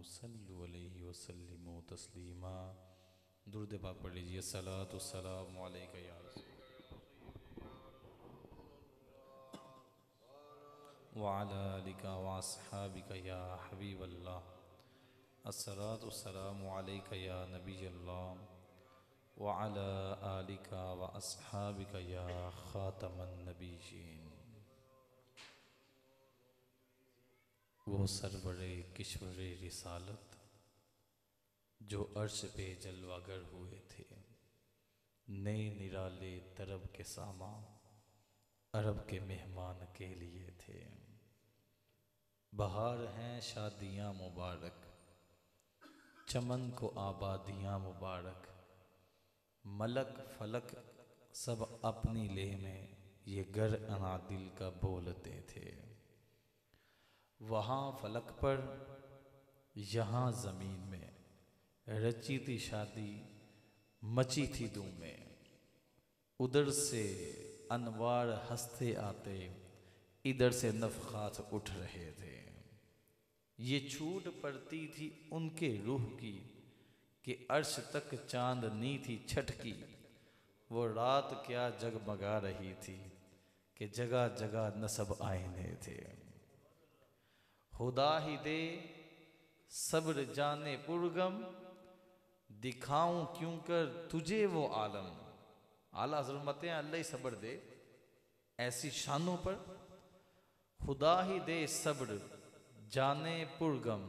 सल्लु अलैहि वसल्लिमु तस्लीमा। दुरूद पाक पढ़ लीजिए। सलातु सलामु अलैका या रसूल व अला आलिका व अस्हाबिका या हबीबल्लाह। अस्सलातु सलामु अलैका या नबियल्लाह व अला आलिका व अस्हाबिका या खातमन नबिय्यीन। वो सरवरे किश्वरे रिसालत जो अर्श पे जलवागर हुए थे, नए निराले तरब के सामा अरब के मेहमान के लिए थे। बहार हैं शादियाँ मुबारक, चमन को आबादियाँ मुबारक, मलक फलक सब अपनी लेह में ये गर अनादिल का बोलते थे। वहाँ फलक पर यहाँ ज़मीन में रची थी शादी, मची थी धूम में। उधर से अनवार हंसते आते, इधर से नफ़ख़ात उठ रहे थे। ये छूट पड़ती थी उनके रूह की कि अर्श तक चांदनी थी छटकी। वो रात क्या जगमगा रही थी कि जगह जगह नसब आईने थे। खुदा ही दे सब्र जाने पुरगम, दिखाऊं क्यों कर तुझे वो आलम। आला हज़रत फरमाते हैं अल्लाह ही सब्र दे ऐसी शानों पर। खुदा ही दे सब्र जाने पुरगम,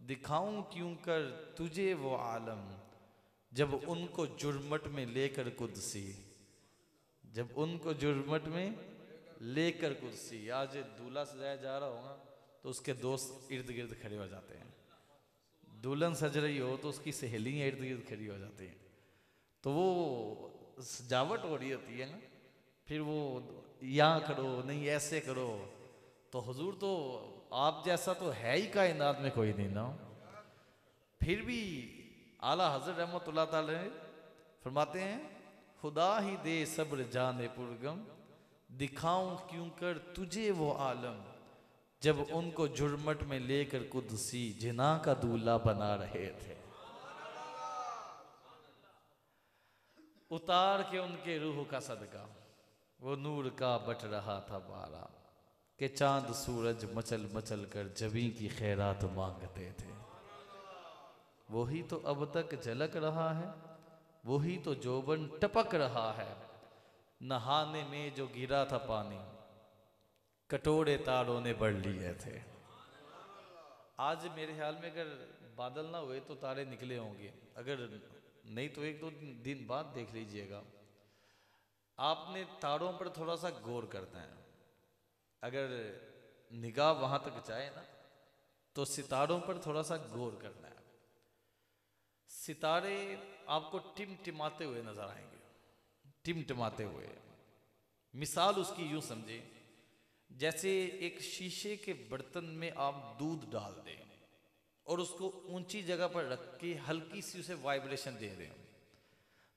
दिखाऊं क्यों कर तुझे वो आलम। जब उनको जुर्मट में लेकर कुदसी, जब उनको जुर्मट में लेकर कुदसी। आज दूल्हा सजाया जा रहा होगा तो उसके दोस्त इर्द गिर्द खड़े हो जाते हैं। दुल्हन सज रही हो तो उसकी सहेलियाँ इर्द गिर्द खड़ी हो जाती हैं। तो वो सजावट हो रही होती है ना, फिर वो यहाँ करो नहीं ऐसे करो। तो हुजूर तो आप जैसा तो है ही कायनात में कोई नहीं ना। फिर भी आला हज़रत रहमतुल्लाह ताला फरमाते हैं खुदा ही दे सब्र जाने पुरगम, दिखाऊं क्यों कर तुझे वो आलम। जब उनको जुर्मट में लेकर कुदसी जिना का दूल्हा बना रहे थे। उतार के उनके रूह का सदका वो नूर का बट रहा था बारा, कि चांद सूरज मचल मचल कर जबी की खैरात मांगते थे। वही तो अब तक झलक रहा है, वही तो जोबन टपक रहा है। नहाने में जो गिरा था पानी, कटोरे तारों ने भर लिए थे। आज मेरे ख्याल में अगर बादल ना हुए तो तारे निकले होंगे, अगर नहीं तो एक दो दिन बाद देख लीजिएगा। आपने तारों पर थोड़ा सा गौर करना है। अगर निगाह वहां तक जाए ना तो सितारों पर थोड़ा सा गौर करना है। सितारे आपको टिमटिमाते हुए नजर आएंगे, टिमटिमाते हुए। मिसाल उसकी यूं समझे जैसे एक शीशे के बर्तन में आप दूध डाल दें और उसको ऊंची जगह पर रख के हल्की सी उसे वाइब्रेशन दे दें,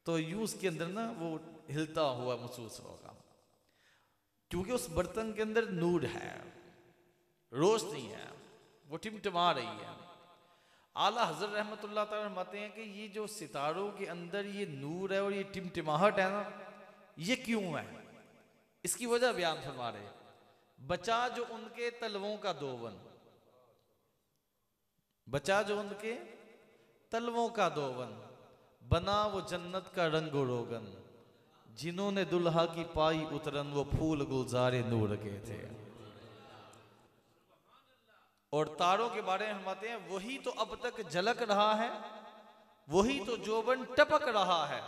तो यूं उसके अंदर ना वो हिलता हुआ महसूस होगा, क्योंकि उस बर्तन के अंदर नूर है, रोशनी है, वो टिमटिमा रही है। आला हज़रत रहमतुल्लाह ताला फरमाते हैं कि ये जो सितारों के अंदर ये नूर है और ये टिमटिमाहट है ना, ये क्यों है? इसकी वजह बयान फरमा रहे। बचा जो उनके तलवों का दोवन, बचा जो उनके तलवों का दोवन, बना वो जन्नत का रंगो रोगन। जिन्होंने दुल्हा की पाई उतरन वो फूल गुलजारे नूर के थे। और तारों के बारे में फरमाते हैं वही तो अब तक झलक रहा है, वही तो जोबन टपक रहा है।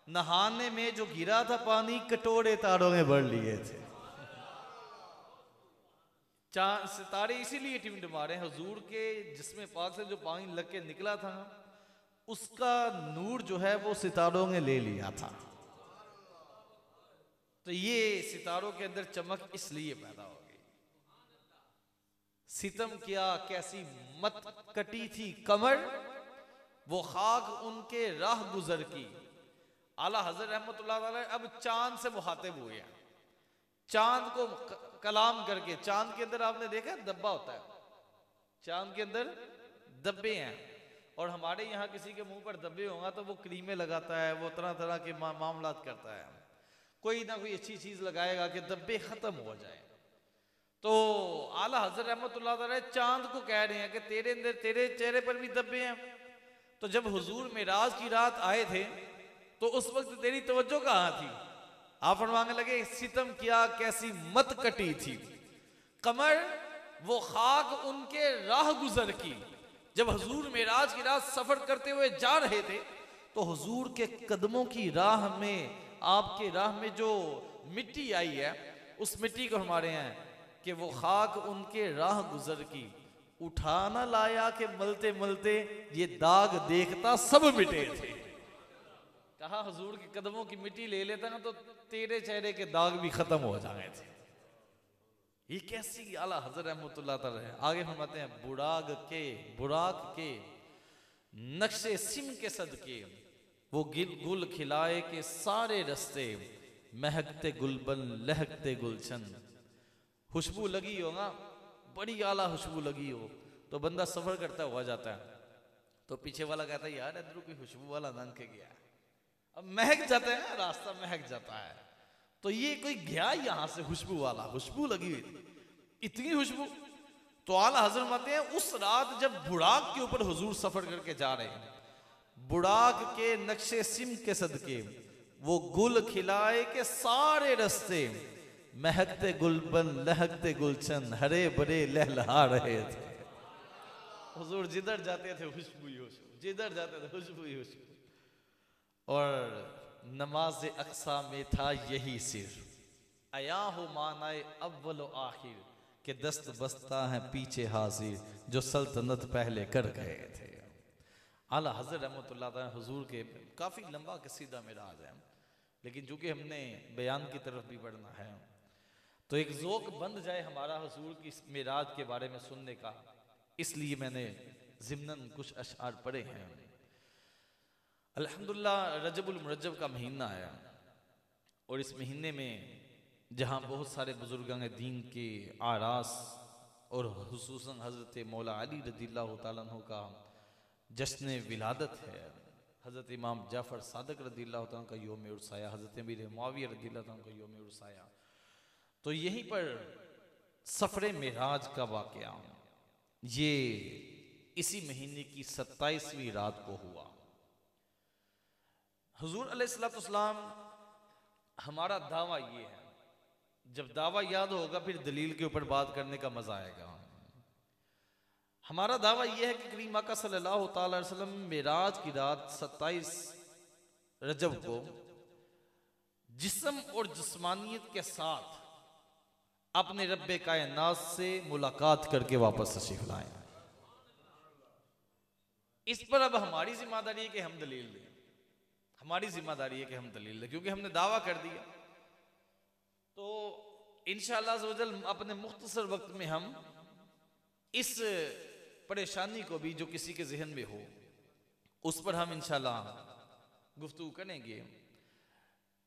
नहाने में जो गिरा था पानी, कटोरे तारों में भर लिए थे। चांद सितारे इसीलिए टिमटिमा रहे हैं। हुजूर के जिस्म पाक से जो पानी लग के निकला था उसका नूर जो है वो सितारों ने ले लिया था। तो ये सितारों के अंदर चमक इसलिए पैदा हो गई। सितम किया कैसी मत कटी थी कमर, वो खाक उनके राह गुजर की। आला हज़रत रहमतुल्लाह अलैह अब चांद से मुखातिब हुए हैं। चांद को कलाम करके, चांद के अंदर आपने देखा दब्बा होता है, चांद के अंदर दब्बे हैं। और हमारे यहाँ किसी के मुंह पर दब्बे होगा तो वो क्रीमें लगाता है, वो तरह तरह के मामलात करता है, कोई ना कोई अच्छी चीज लगाएगा कि दब्बे खत्म हो जाए। तो आला हजरत रहमतुल्लाह अलैह चांद को कह रहे हैं कि तेरे अंदर, तेरे चेहरे पर भी दब्बे हैं। तो जब हुजूर मेराज की रात आए थे तो उस वक्त तेरी तवज्जो कहाँ थी? आप फरमाने लगे सितम किया कैसी मत कटी थी कमर, वो खाक उनके राह गुजर की। जब हुजूर मेराज की रात सफर करते हुए जा रहे थे तो हुजूर के कदमों की राह में, आपके राह में जो मिट्टी आई है उस मिट्टी को हमारे हैं कि वो खाक उनके राह गुजर की, उठा ना लाया कि मलते मलते ये दाग देखता सब मिटे थे। कहा हुजूर के कदमों की मिट्टी ले लेता ना तो तेरे चेहरे के दाग भी खत्म हो जाए थे। ये कैसी आला हजरत रहमतुल्लाह तआला है। आगे फरमाते हैं बुराक के नक्शे सिम के सदके, वो गुल खिलाए के सारे रस्ते, महकते गुलबन लहकते गुलशन। खुशबू लगी हो ना, बड़ी आला खुशबू लगी हो तो बंदा सफर करता हुआ जाता है तो पीछे वाला कहता है यार इधर कोई खुशबू वाला लंघ के गया, अब महक जाता है ना, रास्ता महक जाता है। तो ये कोई गया यहां से खुशबू वाला, खुशबू लगी हुई थी, इतनी खुशबू। तो आला हजरत मानते हैं उस रात जब बुराक के ऊपर हुजूर सफर करके जा रहे हैं, बुराक के नक्शे सिम के सदके, वो गुल खिलाए के सारे रस्ते, महकते गुलबन लहकते गुलशन, हरे भरे लहलहा रहे थे। हुजूर जिधर जाते थे खुशबू ही खुशबू, जिधर जाते थे खुशबू ही खुशबू। और नमाज अक्सा में था यही सिर, आया हो मानाए अव्वल आखिर, के दस्त बस्ता है पीछे हाजिर, जो सल्तनत पहले कर गए थे। आला हज़रत रहमतुल्लाह अलैह हुजूर के काफ़ी लंबा कसीदा मेराज है, लेकिन चूंकि हमने बयान की तरफ भी बढ़ना है तो एक ज़ोक बंध जाए हमारा हुजूर की मेराज के बारे में सुनने का, इसलिए मैंने ज़िम्नन कुछ अशआर पढ़े हैं। अल्हम्दुलिल्लाह रजबुल मुरज्जब का महीना है और इस महीने में जहाँ बहुत सारे बुजुर्गान दीन के आरास और हुसूसन हज़रत मौला अली रज़ियल्लाहु ताला अन्हु का जश्न विलादत है, हज़रत इमाम जाफ़र सादिक रज़ियल्लाहु ताला का योम उर्साया, हज़रत अमीर मुआविया रज़ियल्लाहु ताला का योम उर्साया। तो यहीं पर सफ़रे मेराज का वाक़या ये इसी महीने की 27वीं रात को हुआ। हुजूर अलैहिस्सलाम, हमारा दावा ये है, जब दावा याद होगा फिर दलील के ऊपर बात करने का मजा आएगा। हमारा दावा यह है कि करीम आका सल्लल्लाहु ताला अलैहि वसल्लम मेराज की रात 27 रजब को जिस्म और जिस्मानियत के साथ अपने रब्बे कायनात से मुलाकात करके वापस तशरीफ लाए। इस पर अब हमारी जिम्मेदारी है कि हम दलील दें, हमारी जिम्मेदारी है कि हम दलील दें, क्योंकि हमने दावा कर दिया। तो इंशाअल्लाह अज़्ज़वजल अपने मुख्तसर वक्त में हम इस परेशानी को भी जो किसी के जहन में हो उस पर हम इंशाअल्लाह गुफ्तगू करेंगे।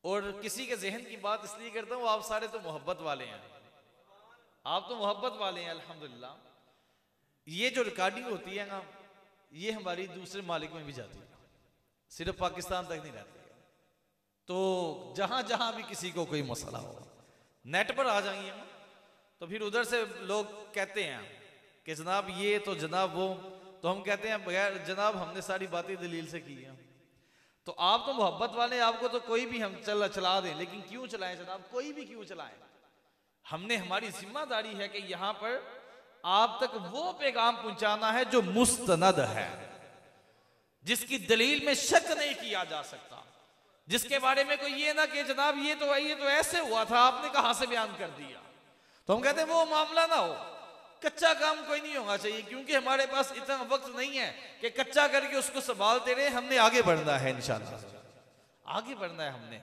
और किसी के जहन की बात इसलिए करता हूँ, आप सारे तो मोहब्बत वाले हैं, आप तो मोहब्बत वाले हैं अल्हम्दुलिल्लाह। ये जो रिकॉर्डिंग होती है ना, ये हमारी दूसरे मालिक में भी जाती है, सिर्फ पाकिस्तान तक नहीं रहती है। तो जहां जहां भी किसी को कोई मसला हो नेट पर आ जाइए, तो फिर उधर से लोग कहते हैं कि जनाब ये तो जनाब वो, तो हम कहते हैं बगैर जनाब हमने सारी बातें दलील से की हैं। तो आप तो मोहब्बत वाले, आपको तो कोई भी हम चला दें, लेकिन क्यों चलाएं जनाब, कोई भी क्यों चलाएं। हमने, हमारी जिम्मेदारी है कि यहां पर आप तक वो पैगाम पहुंचाना है जो मुस्तनद है, जिसकी दलील में शक नहीं किया जा सकता, जिसके बारे में कोई ये ना कि जनाब ये तो ऐसे हुआ था, आपने कहां से बयान कर दिया। तो हम कहते हैं वो मामला ना हो, कच्चा काम कोई नहीं होना चाहिए, क्योंकि हमारे पास इतना वक्त नहीं है कि कच्चा करके उसको संभालते रहे। हमने आगे बढ़ना है, इंशाअल्लाह आगे बढ़ना है हमने।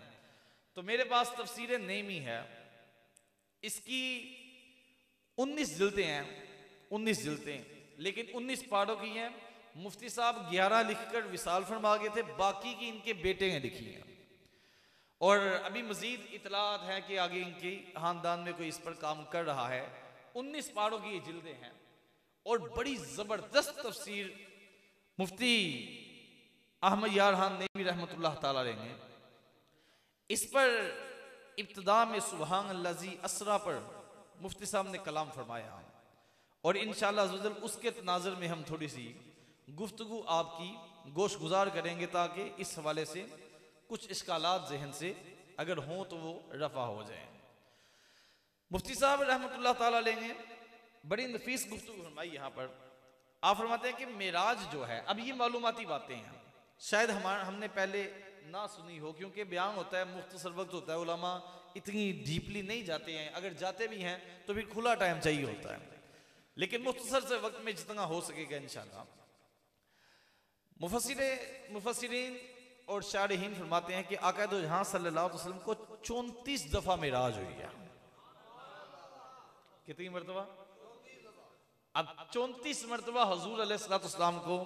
तो मेरे पास तफसीर नेमी है, इसकी 19 जिल्दें हैं, 19 जिल्दें, लेकिन 19 पारों की हैं। मुफ्ती साहब 11 लिखकर विसाल फरमा गए थे, बाकी की इनके बेटे ने लिखी हैं। और अभी मजीद इतलात है कि आगे इनकी खानदान में कोई इस पर काम कर रहा है। 19 पारों की ये जिल्दें हैं और बड़ी जबरदस्त तफसीर मुफ्ती अहमद यारहान नेमी रहमतुल्लाह ताला अलैह ने इस पर इब्तिदा में सुबहान अल्लाजी असरा पर मुफ्ती साहब ने कलाम फरमाया, और इंशाअल्लाह अज़्ज़ उसके तनाज़ुर में हम थोड़ी सी गुफ्तगू आपकी गोश गुजार करेंगे ताकि इस हवाले से कुछ इश्कालात जहन से अगर हों तो वो रफा हो जाए। मुफ्ती साहब रहमतुल्लाह ताला अलैह ने बड़ी नफीस गुफ्तगू फरमाई। यहाँ पर आप फरमाते हैं कि मेराज जो है, अब ये मालूमाती बातें हैं, शायद हमने पहले ना सुनी हो, क्योंकि बयान होता है मुख्तसर वक्त होता है, उलमा इतनी डीपली नहीं जाते हैं, अगर जाते भी हैं तो फिर खुला टाइम चाहिए होता है, लेकिन मुख्तसर से वक्त में जितना हो सकेगा इंशाअल्लाह। मुफस्सिरीन और शारिहीन फरमाते हैं कि आका दो जहां सल्लल्लाहु अलैहि वसल्लम को 34 दफा मेराज हुई है। कितनी मरतबा? अब 34 मरतबा हुजूर अलैहिस्सलाम को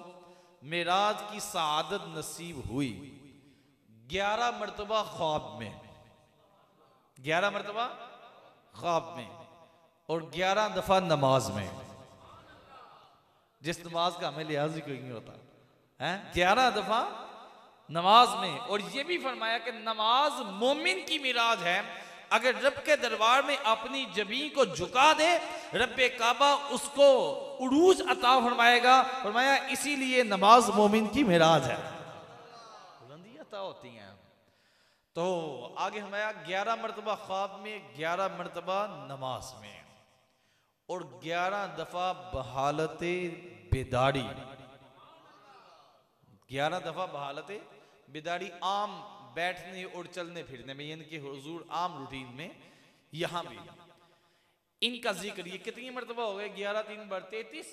मेराज की सआदत नसीब हुई। 11 मरतबा ख्वाब में, 11 मरतबा ख्वाब में, और 11 दफा नमाज में, जिस नमाज का हमें लिहाज ही कोई नहीं होता है। 11 दफा नमाज में, और ये भी फरमाया कि नमाज मोमिन की मिराज है, अगर रब के दरबार में अपनी जबीन को झुका दे रब्बे काबा उसको उरूज अता फरमाएगा। फरमाया इसीलिए नमाज मोमिन की मिराज है, बुलंदी अता होती हैं। तो आगे फरमाया 11 मरतबा ख्वाब में, 11 मरतबा नमाज में, और 11 दफा बहालते बेदारी, 11 दफा बहालते बेदारी, आम बैठने और चलने फिरने में, यानी कि हुजूर आम रूटीन में, यहां भी इनका जिक्र। ये कितनी मरतबा हो गए? 11 3 बार 33,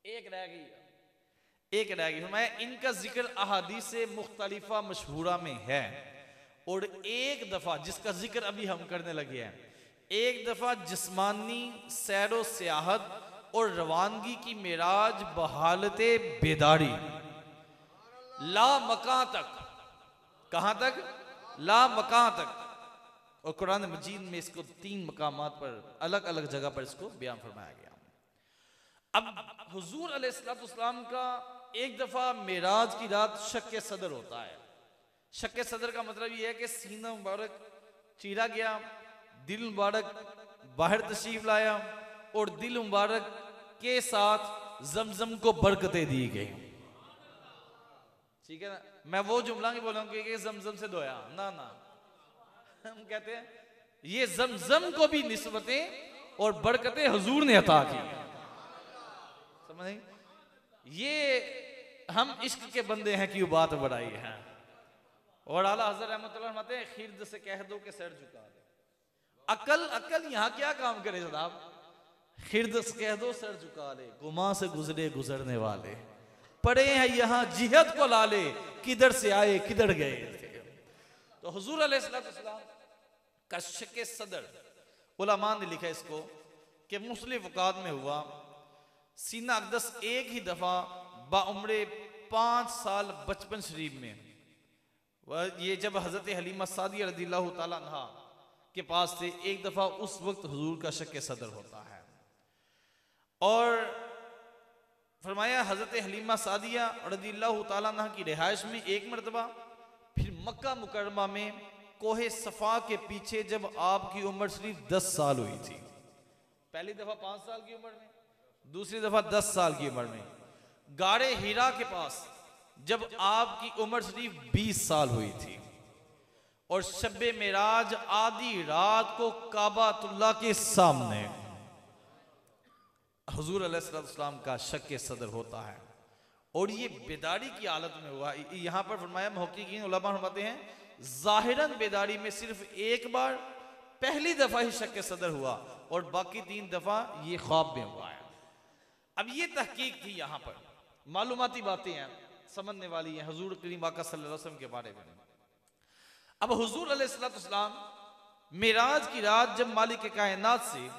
एक रह गई, एक रह गई। मैं इनका जिक्र अहादीस मुख्तलिफा मशहूरा में है, और एक दफा जिसका जिक्र अभी हम करने लगे हैं, एक दफा जिस्मानी सैरो सियाहत और रवानगी की मेराज बहालते बेदारी ला मकां तक। कहां तक? ला मकां तक। और कुरान मजीद में इसको 3 मकामात पर अलग अलग जगह पर इसको बयान फरमाया गया। अब हुजूर अलैहिस्सलाम का एक दफा मेराज की रात शक्के सदर होता है। शक्के सदर का मतलब यह है कि सीना मुबारक चीरा गया, दिल मुबारक बाहर तशरीफ लाया, और दिल मुबारक के साथ जमजम को बरकतें दी गई। ठीक है ना? मैं वो जुमला नहीं बोलूंगा कि जमजम से धोया, ना ना, हम कहते हैं ये जमजम को भी निस्बतें और बरकतें हुजूर ने अता की। समझ? ये हम इश्क के बंदे हैं, क्यों बात बढ़ाई है। और आला हज़रत रहमतुल्लाह फरमाते हैं खिर्द से कह दो कि सर झुका दे। अकल अकल यहाँ क्या काम करे जनाब? खिर्द से कह दो सर झुका ले, गुमा से गुजरे गुजरने वाले, पड़े हैं यहाँ जिहद को लाले, किधर से आए किधर गए थे। तो हुजूर अलैहिस्सलाम का शक्के सदर, उलमा ने लिखा इसको कि मुख्तलिफ औक़ात में हुआ। सीना अक़दस एक ही दफा बाउम्रे 5 साल बचपन शरीफ में, ये जब हजरत हलीमा सादिया रज़ियल्लाहु ताला अन्हा के पास थे, एक दफा उस वक्त हुजूर का शक्के सदर होता है। और फरमाया हजरत हलीमा सादिया रज़ियल्लाहु ताला अन्हा की रिहाइश में एक मरतबा, फिर मक्का मुकर्रमा में कोहे सफा के पीछे जब आपकी उम्र सिर्फ 10 साल हुई थी। पहली दफा 5 साल की उम्र में, दूसरी दफा 10 साल की उम्र में। गारे हीरा के पास जब आपकी उम्र सिर्फ 20 साल हुई थी। और शब्बे मेराज आधी रात को काबातुल्लाह के सामने हुजूर अलैहिस्सलाम का शक्के सदर होता है, और ये बेदारी की हालत में हुआ। यहां पर फरमाया मुहक्किकीन उलमा फरमाते हैं जाहिरन बेदारी में सिर्फ एक बार पहली दफा ही शक्के सदर हुआ, और बाकी 3 दफा ये ख्वाब में हुआ है। अब ये तहकीक थी, यहां पर मालूमाती बातें हैं, समझने वाली हैं हुजूर करीम आका सल्लल्लाहु अलैहि वसल्लम के बारे में। अब हुजूर अलैहिस्सलाम मेराज की रात जब मालिक कायनात से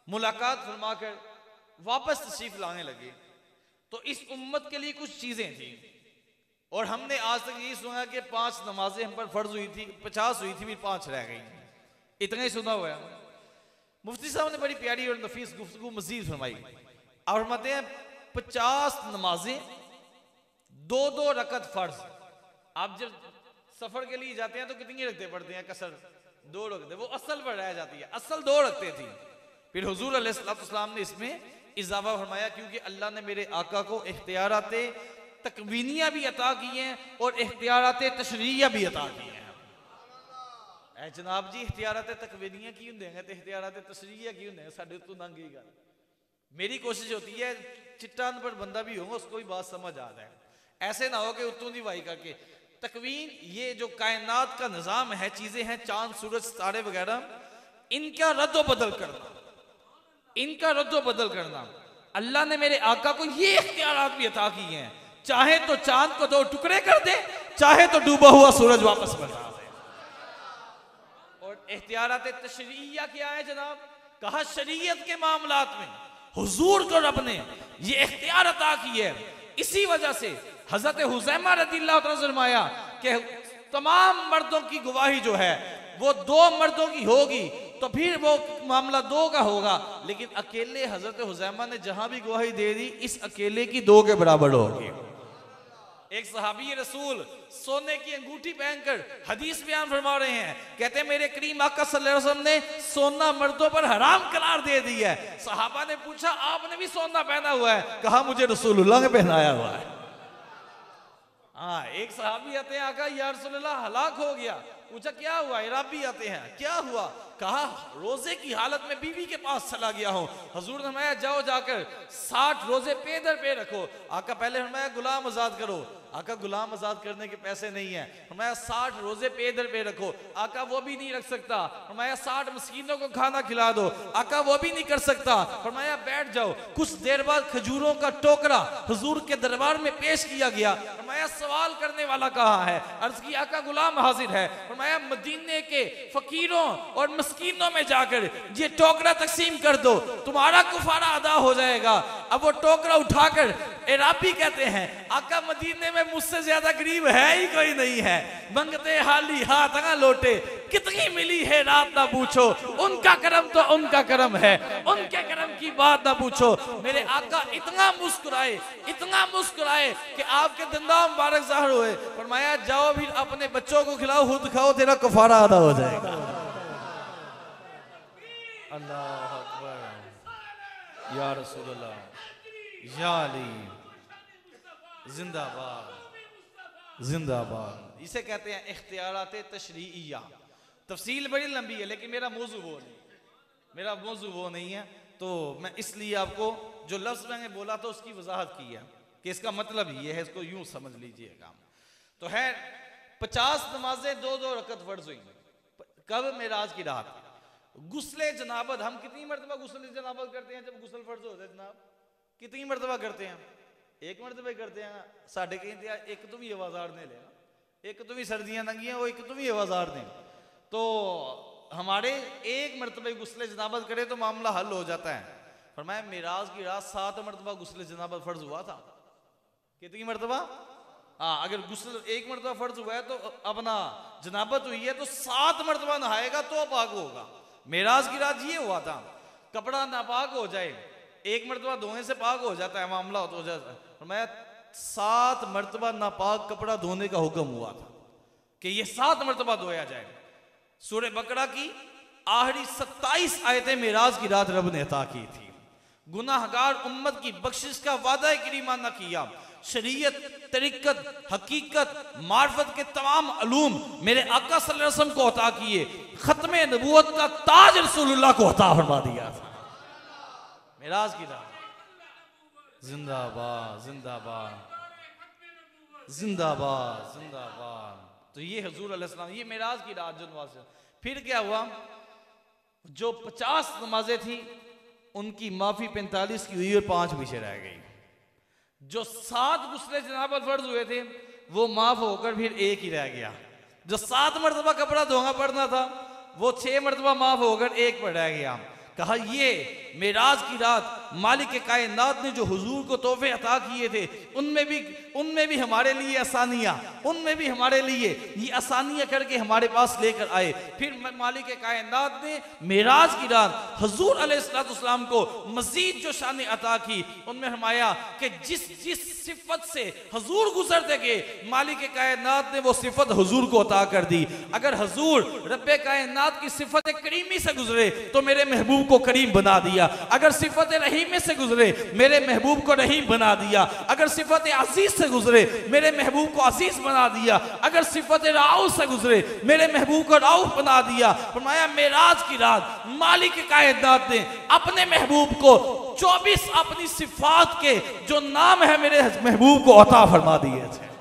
मुलाकात फरमाकर वापस तशरीफ लाने लगे, तो इस उम्मत के लिए कुछ चीजें थी। और हमने आज तक यही सुना कि 5 नमाजें हम पर फर्ज हुई थी, 50 हुई थी, फिर 5 रह गई, इतना ही सुना हुआ है। मुफ्ती साहब ने बड़ी प्यारी और नफीस गुफ्तगू मजीद फरमाई और फरमाते हैं 50 नमाजें 2-2 रकत फर्ज। आप जब सफर के लिए जाते हैं तो कितनी रखते पड़ते हैं? कसर 2 रखते, वो असल पर रह जाती है, असल 2 रखते थी। फिर हुजूर अलैहिस्सलाम ने इसमें इजाफा फरमाया, क्योंकि अल्लाह ने मेरे आका को इख्तियारात तकवीनिया भी अता की हैं और इख्तियारात तशरीया भी अता की हैं। ऐ जनाब जी, इख्तियारात तकवीनिया की होंगे तो इख्तियारात तशरीया की होंगे? साढ़े तो नंग ही गल। मेरी कोशिश होती है चिट्टा अनपढ़ बंदा भी होगा उसको भी बात समझ आ जाए, ऐसे ना हो कि उतों की वाई करके। तकवीन, ये जो कायनात का निज़ाम है, चीजें हैं, चांद सूरज सितारे वगैरह, इनका रद्द बदल करना, इनका रद्द बदल करना, अल्लाह ने मेरे आका को ये इख्तियारात भी अता किए हैं। चाहे तो चांद को 2 टुकड़े कर दे, चाहे तो डूबा हुआ सूरज वापस बना दे। और इख्तियारात तशरीया क्या है जनाब? कहा शरीयत के मामलात में हुजूर को रब ने ये इख्तियार अता की है। इसी वजह से हजरत हुज़ैमा रज़ियल्लाहु अन्हु ने फरमाया कि तमाम मर्दों की गवाही जो है वो 2 मर्दों की होगी तो फिर वो मामला 2 का होगा, लेकिन अकेले हजरत हुज़ैमा ने जहां भी गवाही दे दी, इस अकेले की 2 के बराबर होगी। एक सहाबी रसूल सोने की अंगूठी पहनकर हदीस बयान फरमा रहे हैं, कहते हैं मेरे करीम आका सल्लल्लाहु अलैहि वसल्लम ने सोना मर्दों पर हराम करार दे दिया है। सहाबा ने पूछा आपने भी सोना पहना हुआ है? कहा मुझे रसूलुल्लाह ने पहनाया हुआ है। हाँ, एक सहाबी आते हैं, आका या रसूलुल्लाह हलाक हो गया। पूछा क्या हुआ? इराबी आते हैं, क्या हुआ? कहा रोजे की हालत में बीवी के पास चला गया हूं। हुजूर ने फरमाया जाओ जाकर 60 रोजे पेदर पे रखो। आका पहले फरमाया गुलाम आजाद करो। आका गुलाम आजाद करने के पैसे नहीं है। फरमाया 60 रोजे पेदर पे रखो। आका वो भी नहीं रख सकता। फरमाया 60 मस्कीनों को खाना खिला दो। आका वो भी नहीं कर सकता। फरमाया बैठ जाओ। कुछ देर बाद खजूरों का टोकरा हुजूर के दरबार में पेश किया गया। फरमाया सवाल करने वाला कहाँ है? अर्ज की आका गुलाम हाजिर है। फरमाया मदीने के फकीरों और मस्कीनों में जाकर ये टोकरा तकसीम कर दो, तुम्हारा कुफारा अदा हो जाएगा। अब वो टोकरा उठाकर एराबी कहते हैं आका मदीने में मुझसे ज्यादा गरीब है ही कोई नहीं है। मंगते हाली हाथ ना लोटे, कितनी मिली है रात ना पूछो। उनका करम तो उनका करम है, उनके करम की बात ना पूछो। मेरे आका इतना मुस्कुराए, इतना मुस्कुराए कि आपके दंदा मुबारक ज़ाहिर हुए। फरमाया जाओ फिर अपने बच्चों को खिलाओ, खुद खाओ, तेरा कुफारा अदा हो जाएगा। अल्लाह अकबर, या रसूलल्लाह, या अली, जिंदाबाद जिंदाबाद। इसे कहते हैं इख्तियारात तशरीइया। तफसील बड़ी लंबी है लेकिन मेरा मौजू वो नहीं है, तो मैं इसलिए आपको जो लफ्ज़ मैंने बोला था उसकी वजाहत की है कि इसका मतलब ये है, इसको यूं समझ लीजिएगा। तो है 50 नमाजें 2-2 रकत फर्ज हुई। कब? मेराज की रात। गुस्ले जनाबत हम कितनी मरतबा गुस्ले जनाबत करते हैं? जब गुस्ल फर्ज होता है जनाब कितनी मरतबा करते हैं? 1 मरतबा करते हैं। साढ़े कहीं एक तो भी आवाज़ार ने लेना, एक तो भी सर्दियां लंगियां, वो एक तो भी आवाज़ार ने, तो हमारे 1 मरतबा गुस्ले जनाबत करे तो मामला हल हो जाता है। फरमाया मेराज की रात 7 मरतबा गुस्ले जनाबत फर्ज हुआ था। कितनी मरतबा? हाँ, अगर गुस्ल 1 मरतबा फर्ज हुआ है तो अपना जनाबत हुई है तो 7 मरतबा नहाएगा तो पाक होगा। मेराज की रात ये हुआ था। कपड़ा नापाक हो जाए 1 मरतबा धोने से पाक हो जाता है, मामला हो जाता है। फरमाया 7 मरतबा नापाक कपड़ा धोने का हुक्म हुआ था कि ये 7 मरतबा धोया जाए। सूरह बकरा की आखिरी 27 आयतें मेराज की रात रब ने अता की थी। गुनाहगार उम्मत की बख्शिश का वादा करीमाना किया। शरीयत, तरीकत, हकीकत, मार्फत के तमाम अलूम मेरे आका सल्लल्लाहु अलैहि वसल्लम को अता किए। खत्मे नबूवत का ताज रसूलुल्लाह को अता फरमा दिया था। मेराज की रात जिंदाबाद जिंदाबाद जिंदाबाद जिंदाबाद। तो ये हुजूर अलैहिस्सलाम, ये मेराज की रात जो नमाज। फिर क्या हुआ? जो 50 नमाजें थी उनकी माफी 45 की हुई और 5 पीछे रह गई। जो 7 गुस्ले जनाबत फर्ज हुए थे वो माफ होकर फिर 1 ही रह गया। जो 7 मरतबा कपड़ा धोना पड़ना था वो 6 मरतबा माफ होकर 1 पर रह गया। कहा ये मेराज की रात मालिक कायनात ने जो हुजूर को तोहफे अता किए थे, उनमें भी हमारे लिए आसानियाँ, उनमें भी हमारे लिए ये आसानियाँ करके हमारे पास लेकर आए। फिर मालिक कायनात ने मेराज की रात हुजूर अलैहिस्सलाम को मजीद जो शान अता की, उनमें फरमाया कि जिस जिस सिफत से हुजूर गुजरते गए, मालिक कायनात ने वो सिफत हुजूर को अता कर दी। अगर हुजूर रब्बे कायनात की सिफत करीमी से गुजरे तो मेरे महबूब को करीम बना दिया। अगर सिफत रहीम से गुजरे मेरे महबूब को रहीम बना दिया। अगर सिफत अजीज से गुजरे मेरे महबूब को अजीज बना दिया। अगर सिफत राउफ से गुजरे मेरे महबूब को राउफ बना दिया। फरमाया मेराज की रात मालिक कायनात ने अपने महबूब को 24 अपनी सिफात के जो नाम है मेरे महबूब को अता फरमा दिए थे।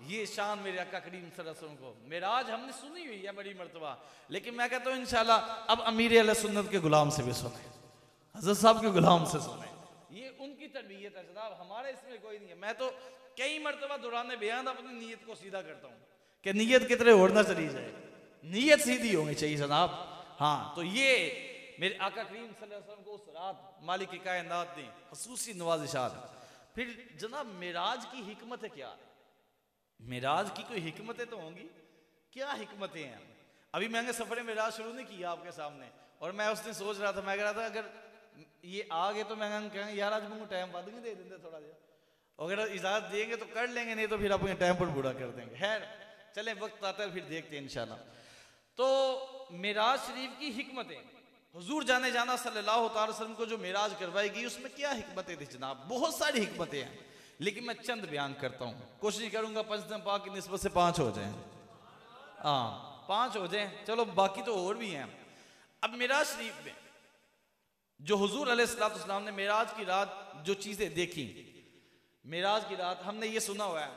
ये शान मेरे आका करीम सल्लल्लाहु अलैहि वसल्लम को मेराज हमने सुनी हुई है बड़ी मर्तबा, लेकिन मैं कहता हूँ इंशाल्लाह अब अमीर अहले सुन्नत के गुलाम से भी सुने, हज़रत साहब के गुलाम से सुने। ये उनकी तरबियत है जनाब, हमारे इसमें कोई नहीं है। मैं तो कई मर्तबा दौरान बयान अपनी नीयत को सीधा करता हूँ कि नीयत कितने और ना चली जाए, नीयत सीधी होनी चाहिए जनाब। हाँ, तो ये मेरे आका करीम सल्लल्लाहु अलैहि वसल्लम को उस रात मालिक कायनात ने खुसूसी नवाजिशात। फिर जनाब मेराज की हिकमत है क्या? मेराज की कोई हिकमतें तो होंगी, क्या हिकमतें हैं? अभी मैंने सफर मेराज शुरू नहीं किया आपके सामने, और मैं उस दिन सोच रहा था, मैं कह रहा था अगर ये आ गए तो मैं कहेंगे यार आज मुझे टाइम बाद नहीं दे देंगे थोड़ा देर, अगर इजाजत देंगे तो कर लेंगे, नहीं तो फिर अपने टाइम पर बूढ़ा कर देंगे। खैर चले वक्त आता है फिर देखते हैं इंशाल्लाह। तो मेराज शरीफ की हिकमतें, हुजूर जाने जाना सल्लल्लाहु अलैहि वसल्लम को जो मेराज करवाई गई उसमें क्या हिकमतें थी जनाब? बहुत सारी हिकमतें हैं, लेकिन मैं चंद बयान करता हूँ। कोशिश करूंगा पंचदम पाक की निस्बत से 5 हो जाएं। हाँ 5 हो जाएं, चलो बाकी तो और भी हैं। अब मेराज शरीफ में जो हुजूर अलैहिस्सलाम ने मेराज की रात जो चीज़ें देखी, मेराज की रात हमने ये सुना हुआ है,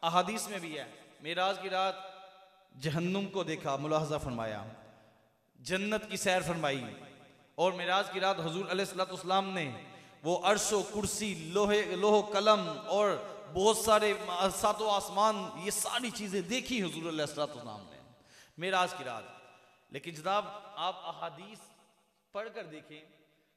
अहादीस में भी है, मेराज की रात जहन्नुम को देखा, मुलाहजा फरमाया, जन्नत की सैर फरमाई। और मेराज की रात हुजूर अलैहिस्सलाम ने वो अर्शो कुर्सी लोह कलम और बहुत सारे सातों आसमान, ये सारी चीज़ें देखी हुजूर अलैहिस्सलाम ने मेराज की रात। लेकिन जनाब आप अहादीस पढ़ कर देखें,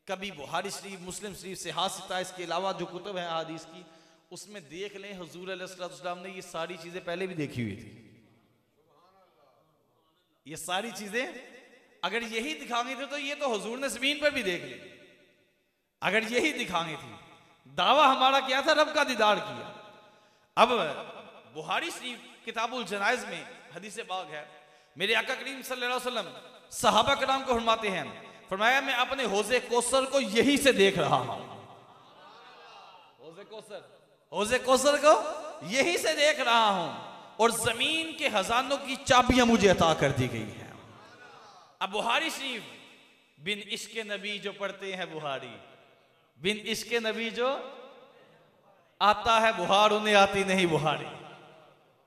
कभी बुखारी शरीफ, मुस्लिम शरीफ से हासिता, इसके अलावा जो कुतुब है अहादीस की, उसमें देख लें हुजूर अलैहिस्सलाम ने ये सारी चीज़ें पहले भी देखी हुई थी। ये सारी चीज़ें अगर यही दिखानी थी तो ये तो हुजूर ने ज़मीन पर भी देख ली। अगर यही दिखानी थी, दावा हमारा क्या था? रब का दीदार किया। अब बुखारी शरीफ किताबुल जनाइज में हदीस पाक है, मेरे आका करीम सल्लल्लाहु अलैहि वसल्लम सहाबा कराम को फरमाते हैं, फरमाया मैं अपने हौज़े कौसर को यही से देख रहा हूं। हौज़े कौसर को यही से देख रहा हूं, और जमीन के खजानों की चाबियां मुझे अता कर दी गई हैं। अब बुखारी शरीफ बिन इश्क नबी जो पढ़ते हैं, बुखारी बिन इश्क नबी जो आता है बुहार, उन्हें आती नहीं बुहारी।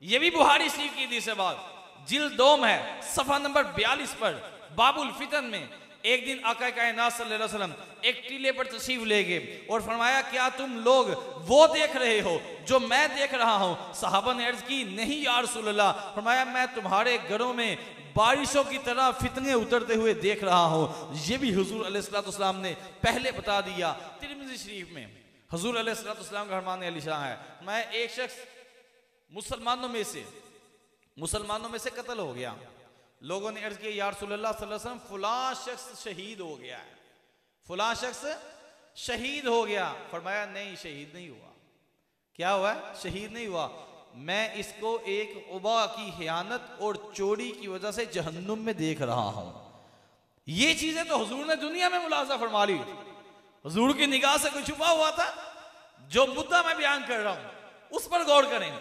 ये भी बुखारी शरीफ की हदीस है, बात जिल्द 2 है, सफा नंबर 42 पर बाबुल फितन में एक दिन आका कायनात सल्लल्लाहु अलैहि वसल्लम एक टीले पर तशरीफ ले गए और फरमाया क्या तुम लोग वो देख रहे हो जो मैं देख रहा हूं? सहाबा ने अर्ज की नहीं या रसूल अल्लाह। फरमाया मैं तुम्हारे घरों में बारिशों की तरह फितने उतरते हुए देख रहा हूं। ये भी हुजूर अलैहिस्सलाम ने पहले बता दिया। तिरमिज़ी शरीफ में हुजूर अलैहिस्सलाम का फरमान अलीशान है, मैं एक शख्स मुसलमानों में से कत्ल हो गया। लोगों ने अर्ज किया या रसूलल्लाह सल्लल्लाहु अलैहि वसल्लम फलां शख्स शहीद हो गया है, फलां शख्स शहीद हो गया। फरमाया नहीं, शहीद नहीं हुआ। क्या हुआ? शहीद नहीं हुआ। मैं इसको एक उबा की खयानत और चोरी की वजह से जहन्नुम में देख रहा हूं। ये चीजें तो हुजूर ने दुनिया में मुलाजा फरमा ली, हुजूर की निगाह से कोई छुपा हुआ था? जो मुद्दा मैं बयान कर रहा हूं उस पर गौर करें।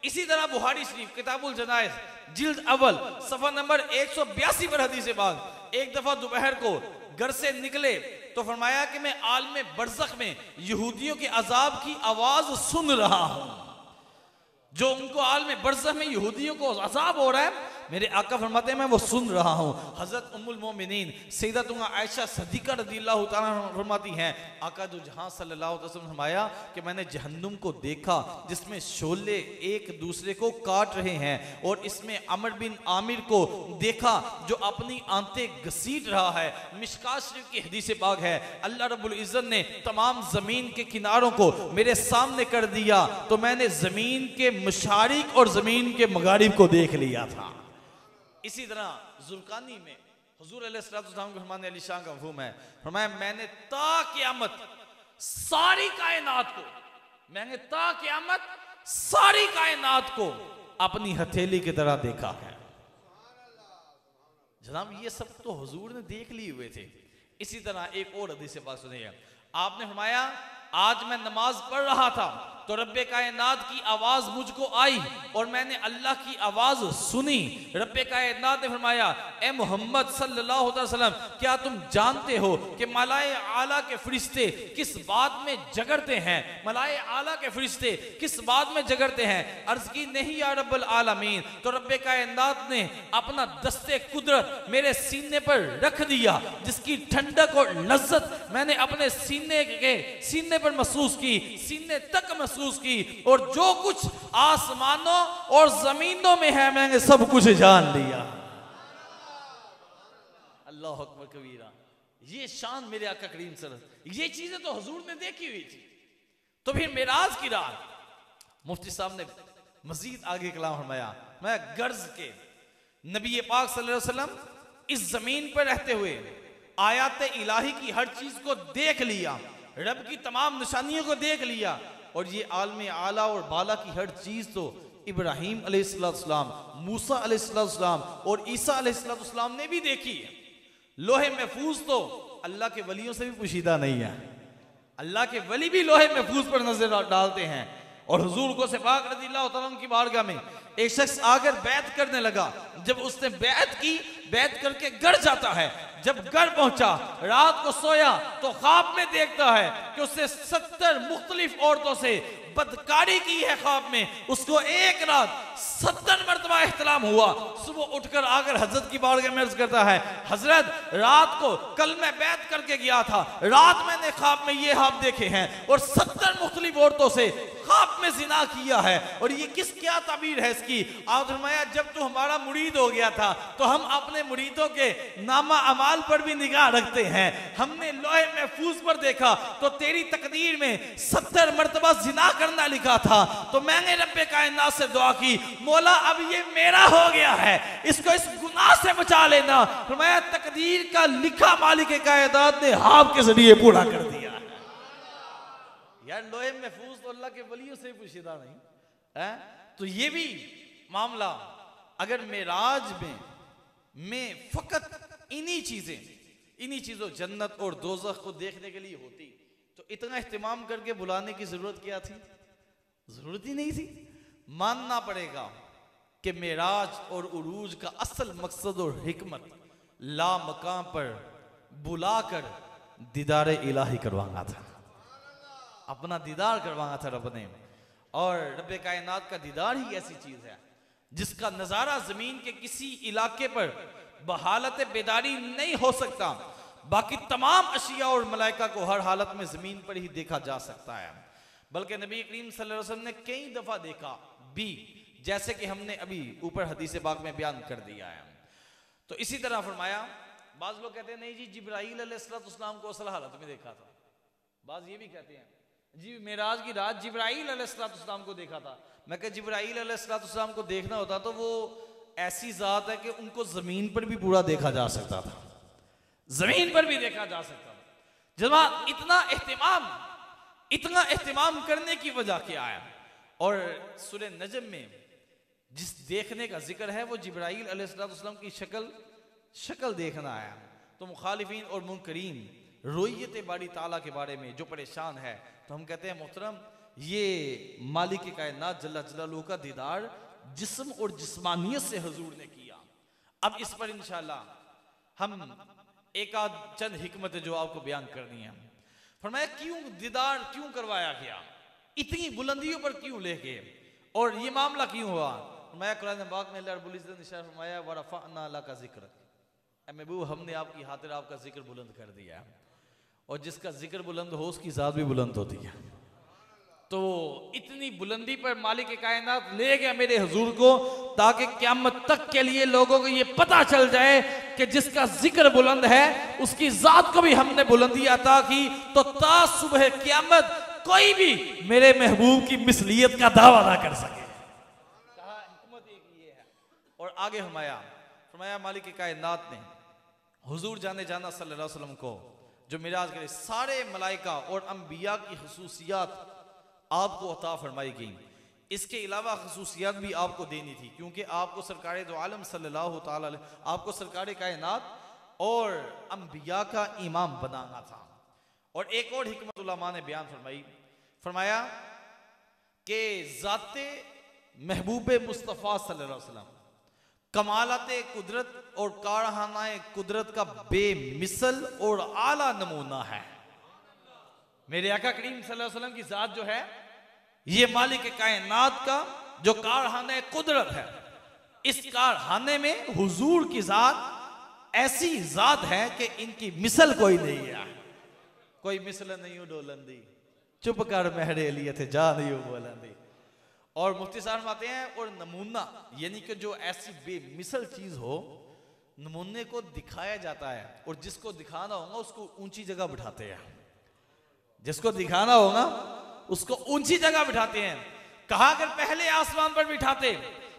इसी तरह बुखारी शरीफ किताबुल जनाइज जिल्द अव्वल सफा नंबर 182 पर हदीस पाक, एक दफा दोपहर को घर से निकले तो फरमाया कि मैं आलम बरज़ख में यहूदियों के अजाब की आवाज सुन रहा हूं। जो उनको आलम बरज़ख में यहूदियों को अजाब हो रहा है, मेरे आका फरमाते हैं मैं वो सुन रहा हूँ। हजरत उम्मुल मोमिनीन सैयदतुना आयशा सिद्दीक़ा रज़ियल्लाहु ताला फरमाती हैं, आका जो जहां सल्लल्लाहु अलैहि वसल्लम फरमाया कि मैंने जहन्नुम को देखा जिसमें शोले एक दूसरे को काट रहे हैं, और इसमें अमर बिन आमिर को देखा जो अपनी आंतें घसीट रहा है। मिशकात शरीफ की हदीस पाक है, अल्लाह रब्बुल इज्जत ने तमाम जमीन के किनारों को मेरे सामने कर दिया तो मैंने जमीन के मशारिक और जमीन के मगारिब को देख लिया था। इसी तरह जुल्कानी में हुजूर अलैहिस्सलाम के फरमाने अली शाह का मफ़हूम है, फरमाया मैंने ता क़यामत सारी कायनात को, मैंने ता क़यामत सारी कायनात को अपनी हथेली की तरह देखा है। जनाब ये सब तो हुजूर ने देख लिए हुए थे। इसी तरह एक और हदीस से बात सुनिए, आपने फरमाया आज मैं नमाज पढ़ रहा था तो रब्बे कायनात की आवाज मुझको आई और मैंने अल्लाह की आवाज सुनी। रब्बे कायनात ने फरमाया ए मोहम्मद सल्लल्लाहु अलैहि वसल्लम, क्या तुम जानते हो कि मलाए आला के फरिश्ते किस बात में जगरते हैं? मलाए आला के फरिश्ते किस बात में जगरते हैं? अर्ज की नहीं या रब्बुल आलमीन। तो रब्बे कायनात ने अपना दस्ते कुदरत मेरे सीने पर रख दिया, जिसकी ठंडक और लज्जत मैंने अपने सीने पर महसूस की, सीने तक महसूस की, और जो कुछ आसमानों और जमीनों में है मैंने सब कुछ जान लिया। अल्लाह अकबर कबीरा। ये शान मेरे आका करीम सल्लल्लाहु अलैहि वसल्लम, ये चीजें तो हुजूर ने देखी हुई थी। तो फिर मेराज की रात मुफ्ती साहब ने मजीद आगे कलाम फरमाया, मैं गर्ज के नबी पाक सल्लल्लाहु अलैहि वसल्लम इस जमीन पर रहते हुए आयात इलाही की हर चीज को देख लिया, रब की तमाम निशानियों को देख लिया, और ये आलम आला और बाला की हर चीज तो इब्राहीम अलैहिस्सलाम, मूसा अलैहिस्सलाम और ईसा अलैहिस्सलाम ने भी देखी है। लोहे महफूज तो अल्लाह के वलियों से भी पोशीदा नहीं है, अल्लाह के वली भी लोहे महफूज पर नजर डालते हैं। और हुजूर को से पाक रज़ियल्लाहु तआला अन्हु की बारगाह में एक शख्स आकर बैत करने लगा। जब उसने बैत की, बैत करके घर जाता है, जब घर पहुंचा रात को सोया तो ख्वाब में देखता है कि उससे 70 मुख्तलिफ औरतों से बदकारी की है। ख्वाब में उसको एक रात 70 मरतबा इख्तिलाम हुआ। सुबह उठकर आकर हजरत की बारगाह में अर्ज करता है, हजरत रात को कल मैं बैत करके गया था, रात मैंने ख्वाब में ये ख्वाब देखे हैं और 70 मुख्तलिफ औरतों से ख्वाब में जिना किया है, और ये क्या ताबीर है इसकी? आप फरमाया जब तू हमारा मुरीद हो गया था तो हम अपने मुरीदों के नामा अमाल पर भी निगाह रखते हैं। हमने लोहे महफूज पर देखा तो तेरी तकदीर में 70 मरतबा जिना करना लिखा था, तो मैंने रब्बे कायनात से दुआ की, मौला अब ये मेरा हो गया है, इसको इस गुनाह से बचा लेना। फरमाया तकदीर का लिखा मालिक कायनात ने हाफ के जरिए पूरा कर दिया। यार लोहे महफूज तो अल्लाह के वलियों से पूछेदा नहीं है। तो ये भी मामला अगर मेराज में फकत इन्हीं चीजों जन्नत और दोज़ख को देखने के लिए होती तो इतना इख्तिमाम करके बुलाने की जरूरत क्या थी? जरूरत ही नहीं थी। मानना पड़ेगा कि मेराज और उरूज का असल मकसद और हिकमत ला मकाम पर बुलाकर दीदार इलाही करवाना था, अपना दीदार करवाना था रब ने। और रब्बे कायनात का दीदार ही ऐसी चीज है जिसका नजारा जमीन के किसी इलाके पर बहालत बेदारी नहीं हो सकता, बाकी तमाम अशिया और मलाइका को हर हालत में जमीन पर ही देखा जा सकता है। बल्कि नबी करीम सल्लल्लाहु अलैहि वसल्लम ने कई दफा देखा भी, जैसे कि हमने अभी ऊपर हदीस पाक में बयान कर दिया है। तो इसी तरह फरमाया, बाज लोग कहते हैं नहीं जी जिब्राईल अलैहिस्सलाम को असल हालत में देखा था, बाज ये भी कहते हैं जी मेराज की रात जिब्राईल अलैहिस्सलाम को देखा था। मैं कह जिब्राईल अलैहिस्सलाम को देखना होता तो वो ऐसी जात है कि उनको जमीन पर भी पूरा देखा जा सकता था, जमीन पर भी देखा जा सकता था। जनाब इतना एहतिमाम करने की वजह क्या है? और सूरह नजम में जिस देखने का जिक्र है वो जिब्राईल अलैहिस्सलाम की शक्ल देखना है। तो मुखालिफीन और मुनकरीन रोयत बारी ताला के बारे में जो परेशान है, तो हम कहते हैं मोहतरम ये मालिक कायनात जल्ला जलालुहु का दीदार जिस्म और जिस्मानियत से हुजूर ने किया। अब इस पर इंशाअल्लाह हम एक आध चंद हिकमत जो आपको बयान करनी है। फरमाया क्यों दीदार क्यों करवाया गया, इतनी बुलंदियों पर क्यों लेके, और ये मामला क्यों हुआ? फरमाया कुरान पाक में अल्लाह रब्बुल इज्जत ने इरशाद फरमाया व रफ़अना लका ज़िक्रक, ऐ महबूब हमने आपकी खातिर आपका जिक्र बुलंद कर दिया है, और जिसका जिक्र बुलंद हो उसकी ज़ात भी बुलंद होती है। तो इतनी बुलंदी पर मालिक कायनात ले गया मेरे हुजूर को, ताकि क़यामत तक के लिए लोगों को ये पता चल जाए कि जिसका जिक्र बुलंद है उसकी ज़ात को भी हमने बुलंदी अता की, तो ता सुबह क़यामत कोई भी मेरे महबूब की मिसलियत का दावा ना कर सके। कहा हिकमत एक ये है। और आगे फरमाया मालिक कायनात ने हुजूर जाने जाना सल्लल्लाहु अलैहि वसल्लम को जो मिराज करे, सारे मलाइका और अंबिया की खुसूसियात आपको अता फरमाई गई। इसके अलावा खुसूसियात भी आपको देनी थी, क्योंकि आपको सरकार दो आलम सल्लल्लाहु ताला अलैहि आपको सरकार कायनात और अंबिया का इमाम बनाना था। और एक और हिकमत उलमा ने बयान फरमाया कि ज़ाते महबूब मुस्तफ़ा सल्लल्लाहु अलैहि वसल्लम कमालत कुदरत और कारखानाए कुदरत का बेमिसल और आला नमूना है। मेरे आका करीम सल्लल्लाहु अलैहि वसल्लम की ज़ात जो है ये मालिक कायनात का जो कारखाना कुदरत है, इस कारखाने में हुजूर की ज़ात ऐसी ज़ात है कि इनकी मिसल कोई नहीं है। कोई मिसल नहीं हो डोलंदी, चुप कर महरे लिए थे जा नहीं हो बोलंदी। और मुफ्ती साहब आते हैं और नमूना यानी कि जो ऐसी बेमिसल चीज हो, नमूने को दिखाया जाता है, और जिसको दिखाना होगा उसको ऊंची जगह बिठाते हैं। जिसको दिखाना होगा उसको ऊंची जगह बिठाते हैं। कहा अगर पहले आसमान पर बिठाते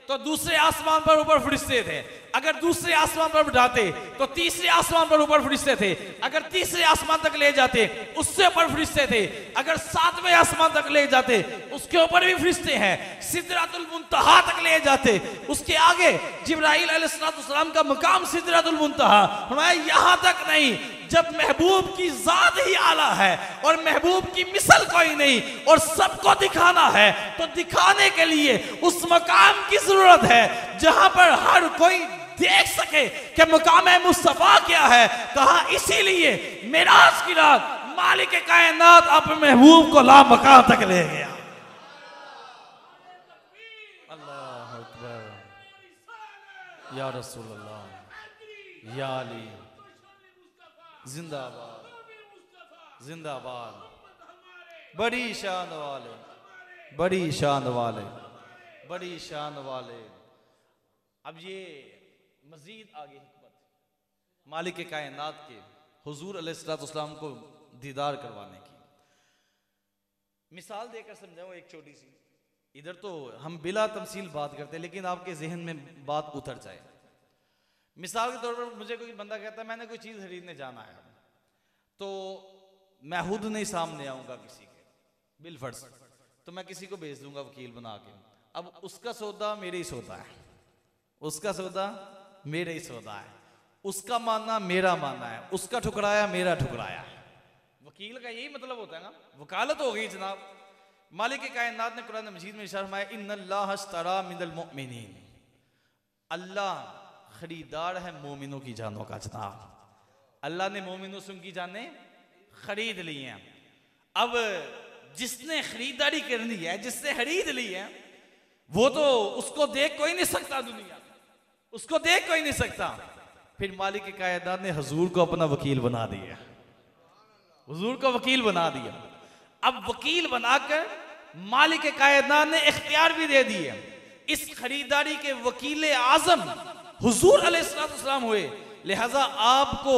तो दूसरे आसमान पर ऊपर फरिश्ते थे, अगर दूसरे आसमान पर बिठाते तो तीसरे आसमान पर ऊपर फरिश्ते थे, अगर तीसरे आसमान तक ले जाते उससे ऊपर फरिश्ते थे, अगर सातवें आसमान तक ले जाते उसके ऊपर भी फरिश्ते हैं, सिदरतुल मुंतहा तक ले जाते उसके आगे जिब्राइल अलैहिस्सलाम का मकाम सिदरतुल मुंतहा। फरमाया यहां तक नहीं, जब महबूब की जात ही आला है और महबूब की मिसल कोई नहीं और सबको दिखाना है, तो दिखाने के लिए उस मकाम की जरूरत है जहां पर हर कोई देख सके कि मकाम मुस्तफा क्या है। कहा इसीलिए मेराज की रात मालिक कायनात अपने महबूब को ला मकाम तक ले गया। अल्लाह अकबर, या रसूल अल्लाह, या अली, जिंदाबाद जिंदाबाद, बड़ी शान वाले, बड़ी शान वाले, बड़ी शान वाले। अब ये मजीद आगे हिकमत मालिक कायनात के हुजूर अलैहिस्सलाम को दीदार करवाने की मिसाल देकर समझाऊं एक छोटी सी। इधर तो हम बिला तमसील बात करते हैं, लेकिन आपके जहन में बात उतर जाए। मिसाल के तौर पर मुझे कोई बंदा कहता है मैंने कोई चीज़ खरीदने जाना है, तो मैं खुद नहीं सामने आऊँगा किसी के बिल फर्ज, तो मैं किसी को भेज दूंगा वकील बना के। अब उसका सौदा मेरे ही सौदा है, उसका सौदा मेरे ही सौदा है, उसका मानना मेरा मानना है, उसका ठुकराया मेरा ठुकराया है। वकील का यही मतलब होता है ना, वकालत हो गई जनाब। मालिक कायनात ने कुरान मजीद में इरशाद फरमाया इन्नल्लाह अश्तरा मिनल मुमिनीन, अल्लाह खरीदार है मोमिनों की जानों का। जनाब अल्लाह ने मोमिनों से उनकी जानें खरीद ली हैं। अब जिसने खरीदारी करनी है, जिसने खरीद ली है, वो तो उसको देख कोई नहीं सकता, दुनिया उसको देख कोई नहीं सकता। फिर मालिक कायनात ने हुजूर को अपना वकील बना दिया, हुजूर को वकील बना दिया। अब वकील बनाकर मालिक कायनात ने इख्तियार भी दे दिए। इस खरीदारी के वकील आजम हुजूर अलैहिस्सलाम हुए, लिहाजा आपको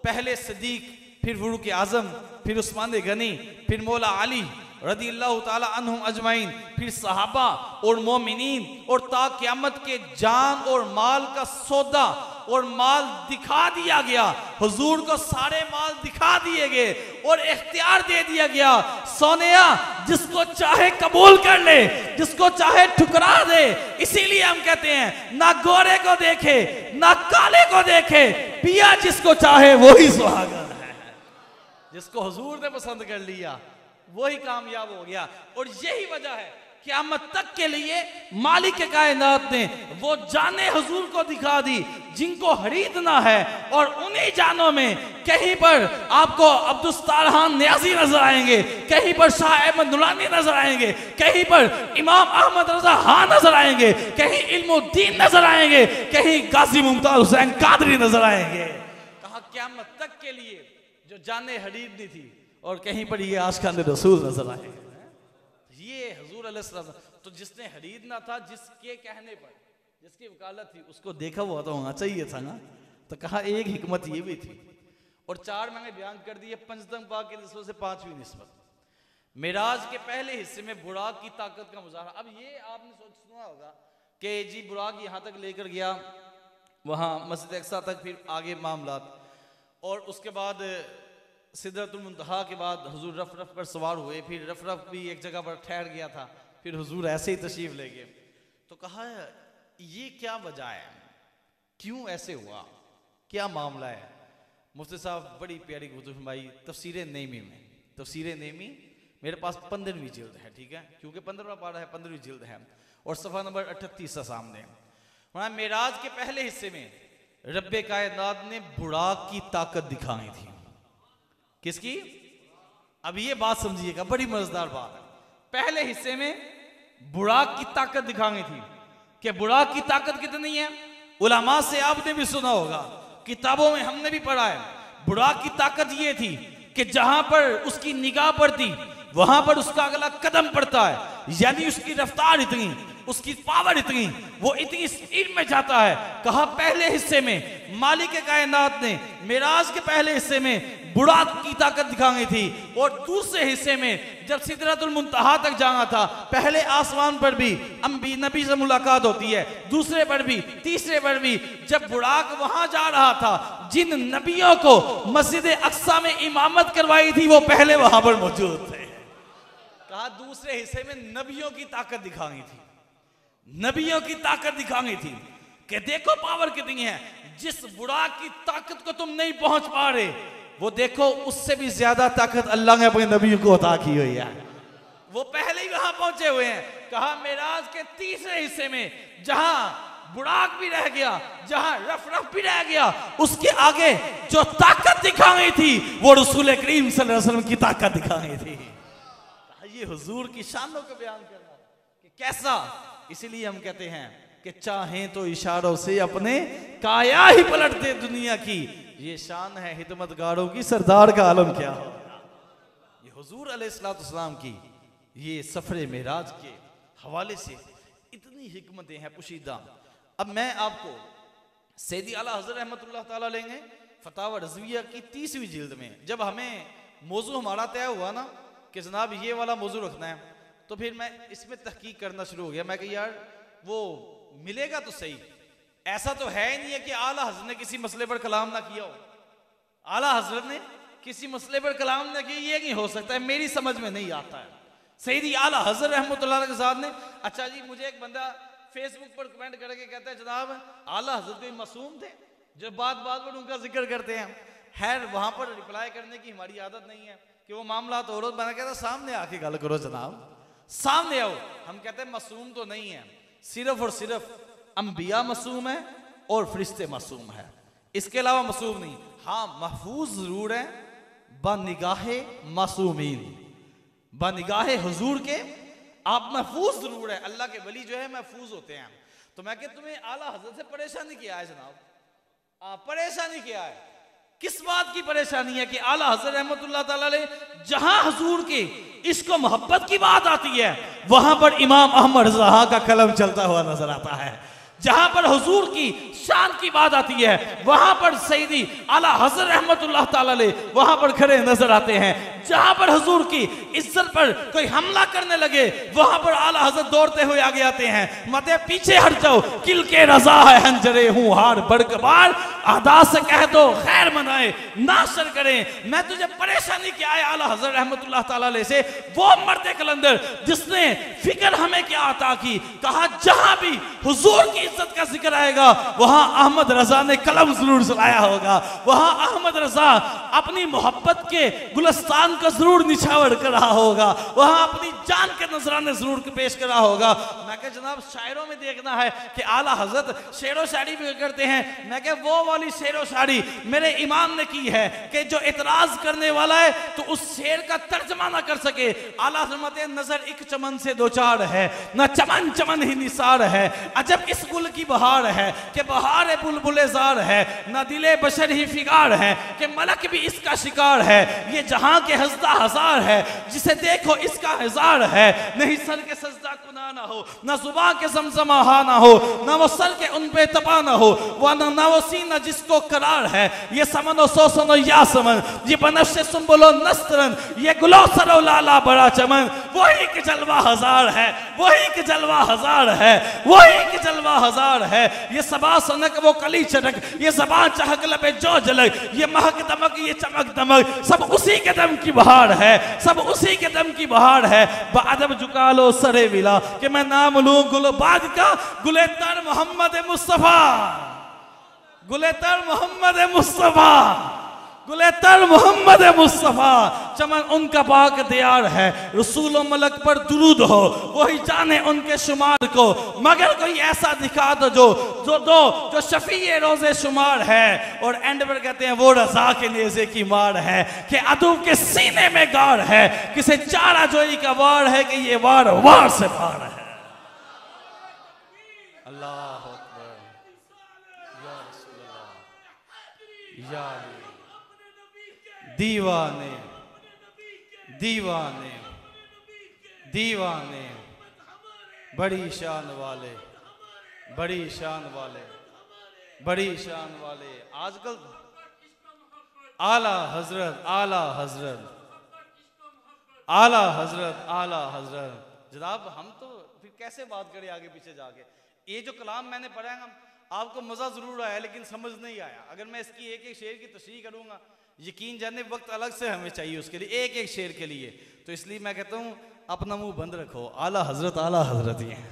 पहले सदीक, फिर फरूक आजम, फिर उस्मान गनी, फिर मौला अली रदियल्लाहु ताला अन्हुम अजमाइन, फिर सहाबा और मोमिनीन, और ता क़यामत के जान और माल का सौदा और माल दिखा दिया गया। हुजूर को सारे माल दिखा दिए गए और इख्तियार दे दिया गया, सोनिया जिसको चाहे कबूल कर ले, जिसको चाहे ठुकरा दे। इसीलिए हम कहते हैं ना गोरे को देखे ना काले को देखे, पिया जिसको चाहे वही सुहागन है। जिसको हुजूर ने पसंद कर लिया वही कामयाब हो गया। और यही वजह है क़यामत तक के लिए मालिक कायनात ने वो जाने हुजूर को दिखा दी जिनको खरीदना है, और उन्हीं जानों में कहीं पर आपको अब्दुस्तारहान न्याजी नजर आएंगे, कहीं पर शाह अहमद नुरानी नजर आएंगे, कहीं पर इमाम अहमद रजा खान नजर आएंगे, कहीं इल्मुद्दीन नजर आएंगे, कहीं गाजी मुमताज हुसैन कादरी नजर आएंगे। कहा क़यामत तक के लिए जो जाने खरीदनी थी, और कहीं पर ये आशिकान रसूल नजर आए। ये हुजूर अलैहिस्सलाम, तो जिसने खरीदना था, जिसके कहने पर, जिसकी वकालत थी, उसको देखा हुआ तो होना चाहिए था ना। तो कहा एक हिकमत ये भी थी, और 4 मैंने बयान कर दिए पंचतन पाक की निस्बत से 5वीं निस्बत। मेराज के पहले हिस्से में बुराक की ताकत का मुजाहरा। अब ये आपने सुना होगा कि जी बुराक यहाँ तक लेकर गया, वहाँ मस्जिद अक्सा तक, फिर आगे मामलात, और उसके बाद सिदरतुल मुंतहा के बाद हुजूर रफ रफ पर सवार हुए, फिर रफ रफ भी एक जगह पर ठहर गया था, फिर हुजूर ऐसे ही तशरीफ ले गए। तो कहा ये क्या वजह है, क्यों ऐसे हुआ, क्या मामला है। मुफ्ती साहब बड़ी प्यारी गुफ्तगू फरमाई तफसीर नेमी में। तफसीर नेमी मेरे पास 15वीं जिल्द है, ठीक है, क्योंकि 15वां पारा है, 15वीं जिल्द है, और सफ़ा नंबर 38 सामने। वहाँ मेराज के पहले हिस्से में रब्बे कायनात ने बुराक की ताकत दिखाई थी। किसकी? अब ये बात समझिएगा, बड़ी मजेदार बात है। पहले हिस्से में बुराक की ताकत दिखाई थी कि बुराक की ताकत कितनी है, उलमा से आपने भी सुना होगा, किताबों में हमने भी पढ़ा है। बुराक की ताकत ये थी कि जहां पर उसकी निगाह पड़ती वहां पर उसका अगला कदम पड़ता है, यानी उसकी रफ्तार इतनी, उसकी पावर इतनी, वो इतनी स्पीड में जाता है। कहा पहले हिस्से में मालिक कायनात ने मेराज के पहले हिस्से में बुराक की ताकत दिखाई थी, और दूसरे हिस्से में जब सिदरतुल मुंतहा तक जाना था, पहले आसमान पर भी नबी से मुलाकात होती है, दूसरे पर भी, तीसरे पर भी, जब बुराक वहां जा रहा था, जिन नबियों को मस्जिद अक्सा में इमामत करवाई थी वो पहले वहां पर मौजूद थे। कहा दूसरे हिस्से में नबियों की ताकत दिखाई थी, नबियों की ताकत दिखाई थी कि देखो पावर कितनी है। जिस बुराक की ताकत को तुम नहीं पहुंच पा रहे, वो देखो उससे भी ज्यादा ताकत अल्लाह ने अपने नबियों को अता की हुई है, वो पहले ही वहां पहुंचे हुए हैं। कहा मेराज के तीसरे हिस्से में जहां बुराक भी रह गया, जहां रफ रफ भी रह गया, उसके आगे जो ताकत दिखाई थी वो रसूल करीम सल्लल्लाहु अलैहि वसल्लम की ताकत दिखाई थी। ये हुजूर की शानों को बयान करना कि कैसा, इसीलिए हम कहते हैं कि चाहें तो इशारों से अपने काया ही पलट दे दुनिया की, ये शान है हिदमतगारों की, सरदार का आलम क्या हो। ये हुजूर अलैहिस्सलाम की ये सफरे मेराज के हवाले से इतनी हिकमतें हैं पुशीदा। अब मैं आपको सैयदी आला हज़रत रहमतुल्लाह ताला लेंगे फतावा रज़विया की 30वीं जिल्द में। जब हमें मौजू हमारा तय हुआ ना कि जनाब ये वाला मौजू रखना है, तो फिर मैं इसमें तहकीक करना शुरू हो गया। मैं कहा यार वो मिलेगा तो सही, ऐसा तो है ही नहीं है कि आला हज़रत ने किसी मसले पर कलाम ना किया हो। आला हज़रत ने किसी मसले पर कलाम ना किया, ये नहीं हो सकता है, मेरी समझ में नहीं आता है। सैयदी आला हज़रत रहमतुल्लाह के साथ ने, अच्छा जी मुझे एक बंदा फेसबुक पर कमेंट करके कहता है जनाब आला हज़रत कोई मासूम थे जो बात बात पर उनका जिक्र करते हैं। खैर वहां पर रिप्लाई करने की हमारी आदत नहीं है कि वो मामला तो औरत बना कहता सामने आके गल करो जनाब, सामने आओ। हम कहते हैं मासूम तो नहीं है, सिर्फ और सिर्फ अंबिया मासूम है और फरिश्ते मासूम है, इसके अलावा मासूम नहीं। हाँ महफूज जरूर है बनिगाहे मासूमीन, बनिगाहे हुजूर के आप महफूज जरूर है। अल्लाह के वली जो है महफूज होते हैं। तो मैं कहता तुम्हें आला हज़रत से परेशानी क्या है जनाब? परेशानी क्या है? किस बात की परेशानी है कि आला हज़रत रहमतुल्लाह ताला अलैह जहां हुजूर के इश्क और मोहब्बत की बात आती है वहां पर इमाम अहमद रज़ा का कलम चलता हुआ नजर आता है। जहां पर हुजूर की शान की बात आती है वहां पर सैयदी आला हज़रत रहमतुल्लाह ताला अलैह वहां पर खड़े नजर आते हैं। जहां पर हुजूर की इज्जत पर कोई हमला करने लगे वहां पर आला हज़रत दौड़ते हुए आगे आते हैं। मते पीछे हट जाओ, किल के रजा है हंजरे हूं हार बड़कबार, आदा से कह दो खैर मनाए नाशर करें। मैं तुझे परेशानी क्या है आला हज़रत रहमतुल्लाह ताला अलैह से, वो मर्द कलंदर जिसने फिक्र हमें क्या अता की। कहा जहां भी हुजूर की इज्जत का जिक्र आएगा वहां अहमद रजा ने कलम जरूर चलाया होगा, वहां अहमद रजा अपनी मोहब्बत के गुलस्तान का जरूर निछावर कर रहा होगा, वहां अपनी जान के नजराने जरूर पेश कर रहा होगा। मैं कह जनाब शायरों में देखना है कि आला हजरत शेरो शायरी भी करते हैं। मैं कह वो वाली शेरो शायरी मेरे इमाम ने की है कि जो इतराज करने वाला है तो उस शेर का तर्जमा ना कर सके। आला हजरत नजर एक चमन से दो चार है, ना चमन चमन ही निसार है, अजब इस गुल की बहार है कि बहार बुलबुले जार है, ना दिले बशर ही फिगार है कि मलक भी इसका शिकार है। ये जहां के हज़दा हजार है, जिसे देखो इसका हजार है, नहीं सर के सजदा कुना ना हो, ना जुबां के जमजमा हा ना हो, ना वो सर के उन पे तपा ना हो, ना वो सीना जिसको करार है। ये समनो सो सुनो या समन, ये बनफ्शे सुंबुलो नस्तरन, ये गुलो सरो लाला बड़ा चमन। वही के जलवा हजार है, वही के जलवा हजार है, वही के जलवा हजार है। ये सबा सनक वो कली चटक, ये ज़बान चहक लबे जो झलक, ये महक दमक ये चमक दमक, सब उसी के दम की बहार है, सब उसी के दम की बहार है। बादब झुका लो सरे विला कि मैं नाम लूं गुलबाग का, गुलेतर मोहम्मद मुस्तफा, गुलेतर मोहम्मद मुस्तफा, गुलेतर मोहम्मद मुस्तफा। चमन उनका पाक दियार है, रसूल मलक पर दुरूद हो, वही जाने उनके शुमार को। मगर कोई ऐसा दिखा दो जो शफी रोजे शुमार है। और एंड पर कहते हैं वो रजा के नेज़े की मार है कि अदू के सीने में गार है, किसे चारा जोई का वार है कि ये वार वार से पार है। अल्लाह अकबर, या रसूल अल्लाह, या दीवाने दीवाने दीवाने, बड़ी शान वाले, बड़ी शान वाले, बड़ी शान वाले। आजकल आला हजरत, आला हजरत, आला हजरत, आला हजरत। जनाब हम तो फिर कैसे बात करें आगे पीछे जाके। ये जो कलाम मैंने पढ़ा है आपको मजा जरूर आया लेकिन समझ नहीं आया। अगर मैं इसकी एक एक शेर की तशरीह करूंगा, यकीन जाने वक्त अलग से हमें चाहिए उसके लिए, एक एक शेर के लिए। तो इसलिए मैं कहता हूँ अपना मुंह बंद रखो, आला हजरत ही है,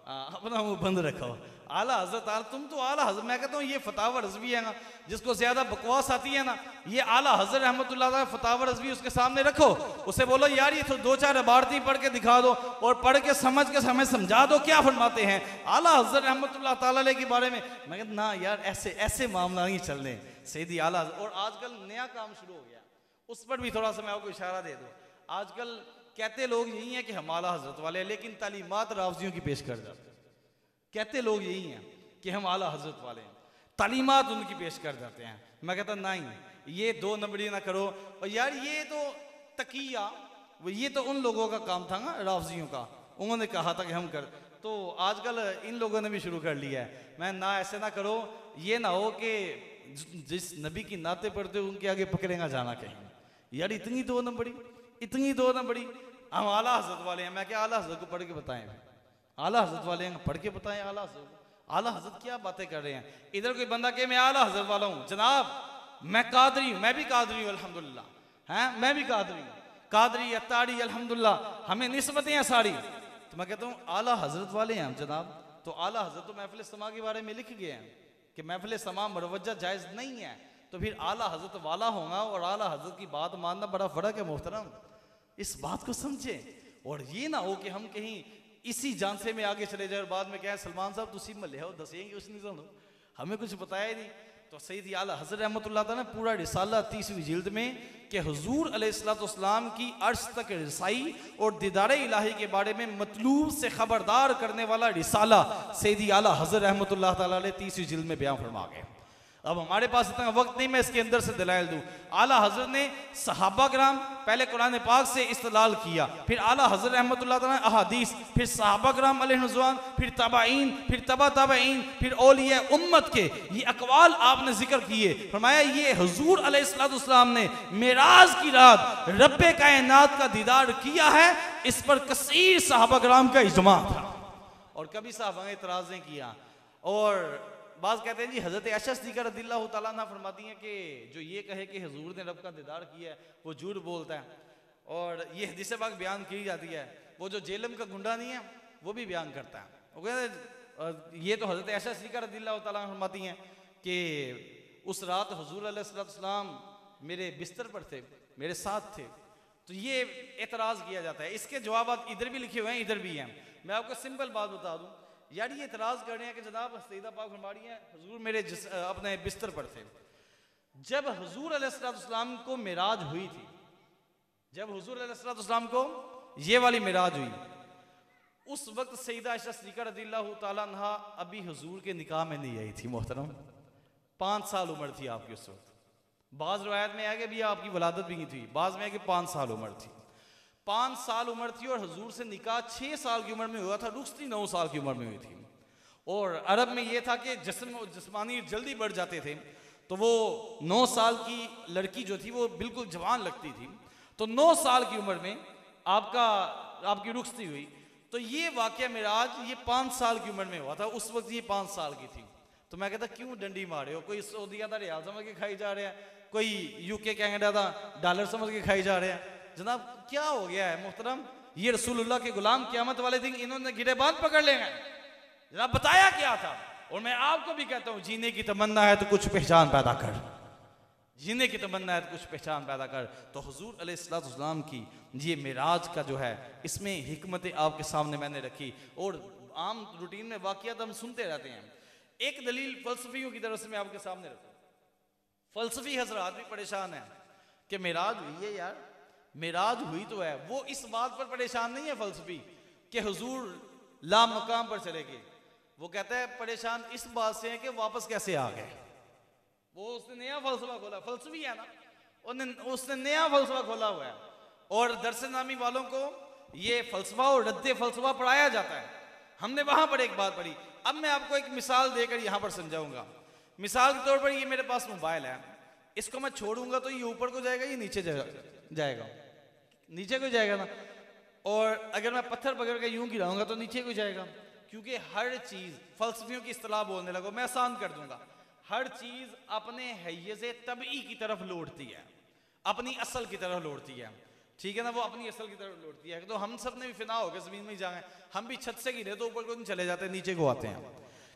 अपना मुंह बंद रखो। आला हजरत, तुम तो आला हजरत, मैं कहता हूँ ये फतावा रज़वी है ना, जिसको ज्यादा बकवास आती है ना, ये आला हजरत रहमतुल्लाह अलैह फतावा रज़वी उसके सामने रखो, उसे बोलो यार ये तो दो चार इबारतें पढ़ के दिखा दो और पढ़ के समझ के हमें समझा दो क्या फरमाते हैं आला हजरत रहमतुल्लाह ताला अलैह के बारे में। मैं कहता ना यार ऐसे ऐसे मामला नहीं चलने सैयदी आला। और आजकल नया काम शुरू हो गया, उस पर भी थोड़ा सा मैं आपको इशारा दे दूँ। आजकल कहते लोग यही हैं कि हम आला हजरत वाले, लेकिन तालीमात रावजियों की पेश कर जाते हैं। कहते लोग यही हैं कि हम आला हजरत वाले हैं, तालीमात उनकी पेश कर जाते हैं। मैं कहता नहीं, ये दो नंबरी ना करो। और यार ये तो तकिया, ये तो उन लोगों का काम था ना रावजियों का, उन्होंने कहा था कि हम कर, तो आजकल इन लोगों ने भी शुरू कर लिया है। मैं ना ऐसे ना करो, ये ना हो कि जिस नबी की नाते पढ़ते हो उनके आगे पकड़ेगा जाना कहीं। यार इतनी दो नंबरी, इतनी दो नंबरी, हम आला हजरत वाले हैं। मैं क्या आला हजरत को पढ़ के बताएं, आला हजरत वाले हैं पढ़ के बताएं आला हजरत। आला हजरत क्या बातें कर रहे हैं। इधर कोई बंदा कहे मैं आला हजरत वाला हूँ, जनाब मैं कादरी हूँ, मैं भी कादरी हूँ अल्हम्दुलिल्लाह, हैं मैं भी कादरी हूँ, कादरी अत्तारी अल्हम्दुलिल्लाह, हमें निस्बतें हैं सारी। तो मैं कहता हूँ आला हजरत वाले हैं हम जनाब। तो आला हजरत तो महफिल समा के बारे में लिख गए हैं कि महफिल समा मरवजा जायज़ नहीं है। तो फिर आला हजरत वाला होगा और आला हजरत की बात मानना बड़ा फर्क है मोहतरम, इस बात को समझे। और ये ना हो कि हम कहीं इसी जानसे में आगे चले जाए और बाद में क्या सलमान साहब तुसी मले हो दसेंगे उस नहीं सुनो, हमें कुछ बताया ही नहीं। तो सैयदी आला हज़रत रहमतुल्लाह तआला ने पूरा रिसाला 30वीं जिल्द में कि हुजूर अलैहिस्सलाम की अर्श तक रसाई और दीदारे इलाही के बारे में मतलूब से खबरदार करने वाला रिसाला सैयदी आला हज़रत रहमतुल्लाह तआला ने 30वीं जिल्द में बयान फरमा गए। अब हमारे पास इतना वक्त नहीं मैं इसके अंदर से दलाइल दूं। आला हजरत ने सहाबा कराम पहले कुरान पाक से इस्तेलाल किया, फिर आला हजरत रहमतुल्लाह तआला अहादीस, फिर सहाबा कराम अलैहिर्रिज़वान, फिर तबाईन, फिर तबा तबाईन, फिर औलिया उम्मत के ये अकवाल आपने जिक्र किए। फरमाया ये हुजूर अलैहिस्सलाम ने मेराज की रात रब्बे कायनात का दीदार किया है, इस पर कसीर सहाबा कराम का इजमा था और कभी साहबा ने इतराज़ नहीं किया। और बाज़ कहते हैं जी हज़रत आयशा सिद्दीक़ा रज़ियल्लाहु ताला अन्हा फरमाती हैं कि जो ये कहे कि हुजूर ने रब का दीदार किया है वो झूठ बोलता है। और ये हदीस पाक बयान की जाती है, वो जो जेलम का गुंडा नहीं है वो भी बयान करता है, वो कहते ये तो हज़रत आयशा सिद्दीक़ा रज़ियल्लाहु ताला अन्हा फरमाती हैं कि उस रात हुज़ूर अलैहिस्सलाम मेरे बिस्तर पर थे, मेरे साथ थे। तो ये एतराज़ किया जाता है, इसके जवाब इधर भी लिखे हुए हैं, इधर भी हैं। मैं आपको सिंपल बात बता दूं, यार ये एतराज़ कर रहे हैं कि जनाब सईदा पाक फरमा रही हैं हुज़ूर मेरे अपने बिस्तर पर थे। जब हुज़ूर अलैहिस्सलाम को मिराज हुई थी, जब हुज़ूर अलैहिस्सलाम को ये वाली मिराज हुई, उस वक्त सईदा आयशा सिद्दीक़ा रज़ियल्लाहु ताला अन्हा अभी हुज़ूर के निकाह में नहीं आई थी मोहतरम। 5 साल उम्र थी आपकी उस वक्त। बाज़ रवायत में आया कि भी आपकी वलादत भी नहीं थी, बाज़ में आया कि 5 साल उम्र थी। 5 साल उम्र थी और हुजूर से निकाह 6 साल की उम्र में हुआ था, रुखसती 9 साल की उम्र में हुई थी। और अरब में यह था कि जिस्मानी जल्दी बढ़ जाते थे, तो वो 9 साल की लड़की जो थी वो बिल्कुल जवान लगती थी। तो 9 साल की उम्र में आपकी रुखसती हुई। तो ये वाक़या मिराज ये 5 साल की उम्र में हुआ था, उस वक्त ये 5 साल की थी। तो मैं कहता क्यों डंडी मारे हो, कोई सऊदीया का रियाल समझ के खाई जा रहे हैं, कोई यूके कनाडा का डॉलर समझ के खाई जा रहे हैं। जनाब क्या हो गया है मोहतरम, ये रसूलुल्लाह के गुलाम क़यामत वाले दिन इन्होंने गिरेबान पकड़ लेंगे। जनाब बताया क्या था। और मैं आपको भी कहता हूं जीने की तमन्ना है तो कुछ पहचान पैदा कर, जीने की तमन्ना है तो कुछ पहचान पैदा कर। तो हुजूर अलैहिस्सलाम की ये मिराज का जो है, इसमें हिकमतें आपके सामने मैंने रखी। और आम रूटीन में वाक़ियात हम सुनते रहते हैं। एक दलील फलसफियों की तरफ से मैं आपके सामने रखूं। फलसफी हजरात भी परेशान है कि मिराज हुई है, यार मिराज हुई तो है, वो इस बात पर परेशान नहीं है फलसफी कि हुजूर ला मकाम पर चले गए। वो कहता है परेशान इस बात से है कि वापस कैसे आ गए। वो उसने नया फलसफा खोला, फलसफी है ना, उसने नया फलसफा खोला हुआ है। और दरस नामी वालों को ये फलसफा और रद्दे फलसफा पढ़ाया जाता है। हमने वहां पर एक बात पढ़ी। अब मैं आपको एक मिसाल देकर यहां पर समझाऊंगा। मिसाल के तौर पर ये मेरे पास मोबाइल है, इसको मैं छोड़ूंगा तो ये ऊपर को जाएगा, ये नीचे जाएगा, नीचे को जाएगा ना। और अगर मैं पत्थर पकड़ के यूं गिराऊंगा तो नीचे को जाएगा। क्योंकि हर चीज, फलसफियों की इस्तिलाह बोलने लगो, मैं आसान कर दूंगा, हर चीज अपने हैयज़े तबई की तरफ लौटती है, अपनी असल की तरफ लौटती है। ठीक है ना, वो अपनी असल की तरफ लौटती है। तो हम सब ने भी फिना हो गए जमीन में ही जाए, हम भी छत से गिरे तो ऊपर को नहीं चले जाते, नीचे को आते हैं,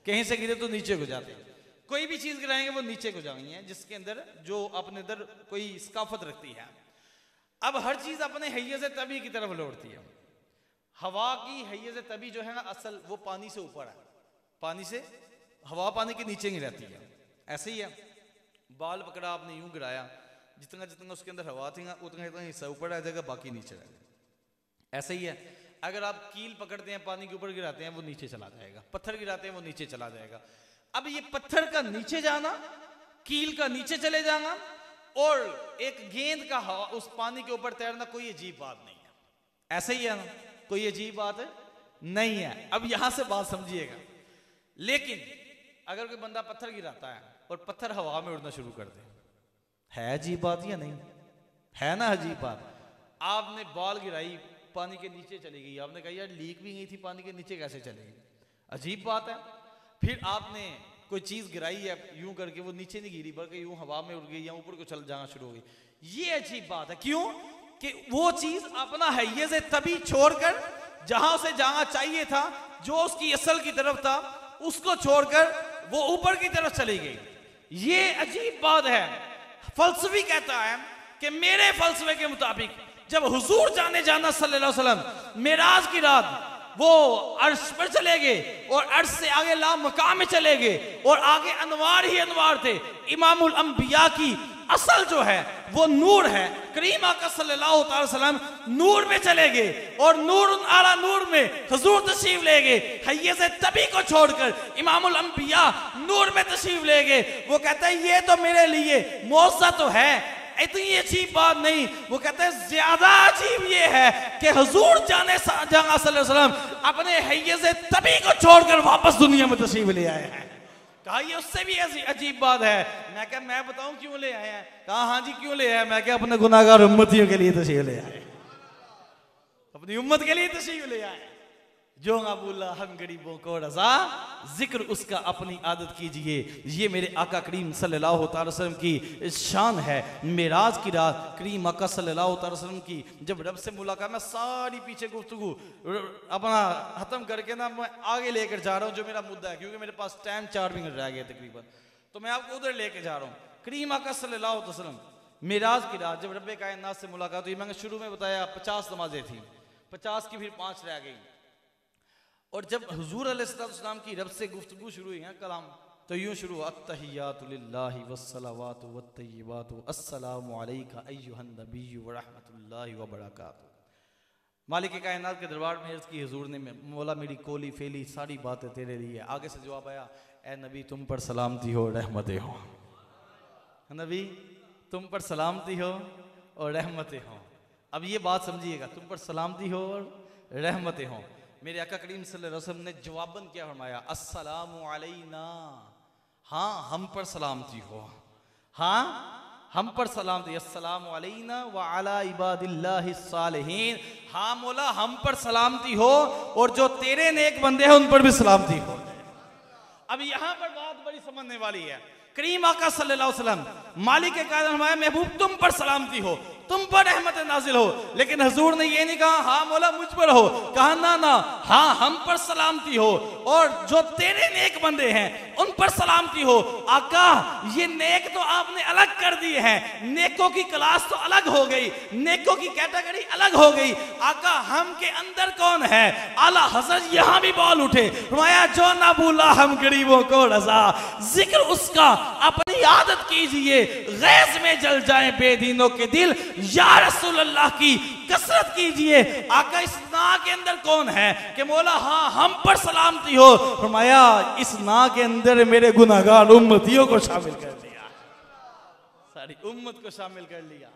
कहीं से गिरे तो नीचे को जाते हैं। कोई भी चीज गिराएंगे वो नीचे को जाएंगी है, जिसके अंदर जो अपने अंदर कोई सकाफत रखती है। अब हर चीज अपने हैयज़े तबी की तरफ लौटती है। हवा की हैयज़े तबी जो है ना असल, वो पानी से ऊपर है, पानी से हवा पानी के नीचे नहीं रहती है। ऐसे ही है, बाल पकड़ा आपने यूं गिराया, जितना जितना उसके अंदर हवा थी उतना इतना हिस्सा ऊपर आ जाएगा, बाकी नीचे रहेगा। ऐसे ही है, अगर आप कील पकड़ते हैं पानी के ऊपर गिराते हैं वो नीचे चला जाएगा, पत्थर गिराते हैं वो नीचे चला जाएगा। अब ये पत्थर का नीचे जाना, कील का नीचे चले जाना और एक गेंद का हवा उस पानी के ऊपर तैरना कोई अजीब बात नहीं है। ऐसे ही है ना, कोई अजीब बात नहीं है। अब यहां से बात समझिएगा। लेकिन अगर कोई बंदा पत्थर गिराता है और पत्थर हवा में उड़ना शुरू कर दे, है अजीब बात या नहीं है ना अजीब बात। आपने बॉल गिराई, पानी के नीचे चली गई, आपने कहा यार लीक भी गई थी, पानी के नीचे कैसे चलेगी, अजीब बात है। फिर आपने कोई चीज गिराई है यूं करके, वो नीचे नहीं गिरी बल्कि यूं हवा में उड़ गई या ऊपर को चल जाना शुरू हो गई, ये अजीब बात है। क्यों कि वो चीज अपना हैयज़े तभी छोड़कर जहां से जाना चाहिए था, जो उसकी असल की तरफ था, उसको छोड़कर वो ऊपर की तरफ चली गई। ये अजीब बात है। फलसफी कहता है कि मेरे फलसफे के मुताबिक जब हुजूर जाना सल्लल्लाहु अलैहि वसल्लम मेराज की रात वो अर्श पर चले गए और अर्श से आगे ला मकाम में चले गए और आगे अनवार ही अनवार थे। इमामुल अंबिया की असल जो है वो नूर है। करीम आका सल्लल्लाहु अलैहि वसल्लम नूर में चले गए और नूर आला नूर में हुजूर तशरीफ ले गए। हैयज़े तबी को छोड़कर इमामुल अंबिया नूर में तशरीफ ले गए। वो कहता है ये तो मेरे लिए मौज़ा तो है, इतनी अजीब बात नहीं। वो कहते हैं ज्यादा अजीब ये है कि हुजूर जाने सल्लल्लाहु अलैहि वसल्लम अपने हैयज़े तबी को छोड़कर वापस दुनिया में तशरीफ ले आए हैं। कहा ये उससे भी अजीब बात है। मैं क्या मैं बताऊं क्यों ले आए हैं? कहा हाँ जी क्यों ले आए? मैं क्या अपने गुनाहगार उम्मतियों के लिए तशरीफ ले आए, अपनी उम्मत के लिए तशरीफ ले आए। जो अबूला हम गरीबों को रजा, जिक्र उसका अपनी आदत कीजिए। ये मेरे आका करीम सल्लल्लाहु अलैहि वसल्लम की शान है। मेराज की रात करीम आका सल्लल्लाहु अलैहि वसल्लम की जब रब से मुलाकात, मैं सारी पीछे गुफ्तगू अपना खत्म करके ना मैं आगे लेकर जा रहा हूँ जो मेरा मुद्दा है, क्योंकि मेरे पास टाइम 4 मिनट रह गए तकरीबन, तो मैं आपको उधर लेके जा रहा हूँ। करीम आका सल्लल्लाहु अलैहि वसल्लम मेराज की रात जब रब्बे कायनात से मुलाकात हुई, मैंने शुरू में बताया 50 नमाजें थी, 50 की फिर 5 रह गई। और जब हुजूर अलैहिस्सलाम की रब से गुफ्तगू शुरू हुई है कलाम, तो यूं शुरू हुआ अत्तहियातु लिल्लाहि वस्सलावातु वत्तय्यिबातु अस्सलामु अलैका अय्युहन नबिय्यु व रहमतुल्लाहि व बरकातुहू। मालिक कायनात के दरबार में अर्ज़ की हुजूर ने, मौला मेरी कोली फेली सारी बातें तेरे लिए। आगे से जवाब आया, ए नबी तुम पर सलामती हो रहमतें हो, नबी तुम पर सलामती हो और रहमतें हो। अब ये बात समझिएगा, तुम पर सलामती हो और रहमतें हो। मेरे आका करीम सल्लल्लाहु अलैहि वसल्लम ने जवाबन क्या फरमाया, अस्सलामु अलैना, हाँ हम पर सलामती हो, हाँ हम पर सलामती, अस्सलामु अलैना व अला इबादिल्लाहिस सालिहीन, हाँ मौला हम पर सलामती हो और जो तेरे नेक बंदे हैं उन पर भी सलामती हो। अब यहां पर बात बड़ी समझने वाली है। करीम आका सल्लल्लाहु अलैहि वसल्लम मालिक के कायद फरमाया महबूब तुम पर सलामती हो, तुम पर रहमत नाजिल हो, लेकिन हुजूर ने ये नहीं कहा हाँ मौला मुझ पर हो, कहा ना ना हाँ हम पर सलामती हो और जो तेरे नेक बंदे हैं उन पर सलामती हो। आका ये नेक तो आपने अलग कर दिए हैं, नेकों की क्लास तो अलग हो गई, नेकों की कैटेगरी अलग हो गई। आका हम के अंदर कौन है? आला हज़रत यहां भी बोल उठे, फरमाया जो ना भूला हम गरीबों को रजा, जिक्र उसका अपनी आदत कीजिए, गैज़ में जल जाए बेदीनों के दिल, या रसूल अल्लाह की कसरत कीजिए। आका इस ना के अंदर कौन है कि मौला हाँ हम पर सलामती हो? फरमाया इस ना के अंदर मेरे गुनाहगार उम्मतियों को शामिल कर लिया, सारी उम्मत को शामिल कर लिया,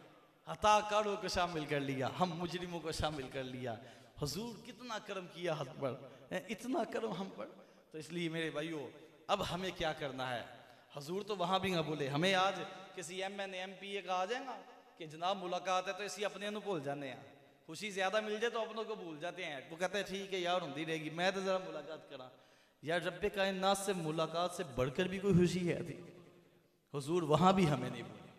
हताकारों को शामिल कर लिया, हम मुजरिमों को शामिल कर लिया। हुजूर कितना करम किया हम पर, इतना करम हम पर। तो इसलिए मेरे भाइयों अब हमें क्या करना है? हुजूर तो वहां भी ना बोले, हमें आज किसी MN MPA का आ जाएगा कि जनाब मुलाकात है, तो इसी अपने को भूल जाते हैं, खुशी ज्यादा मिल जाए तो अपनों को भूल जाते हैं। वो कहते हैं ठीक है यार होती रहेगी, मैं तो जरा मुलाकात करा। यार रब्बे कायनात से मुलाकात से बढ़कर भी कोई खुशी है थी? हुजूर वहां भी हमें नहीं भूले।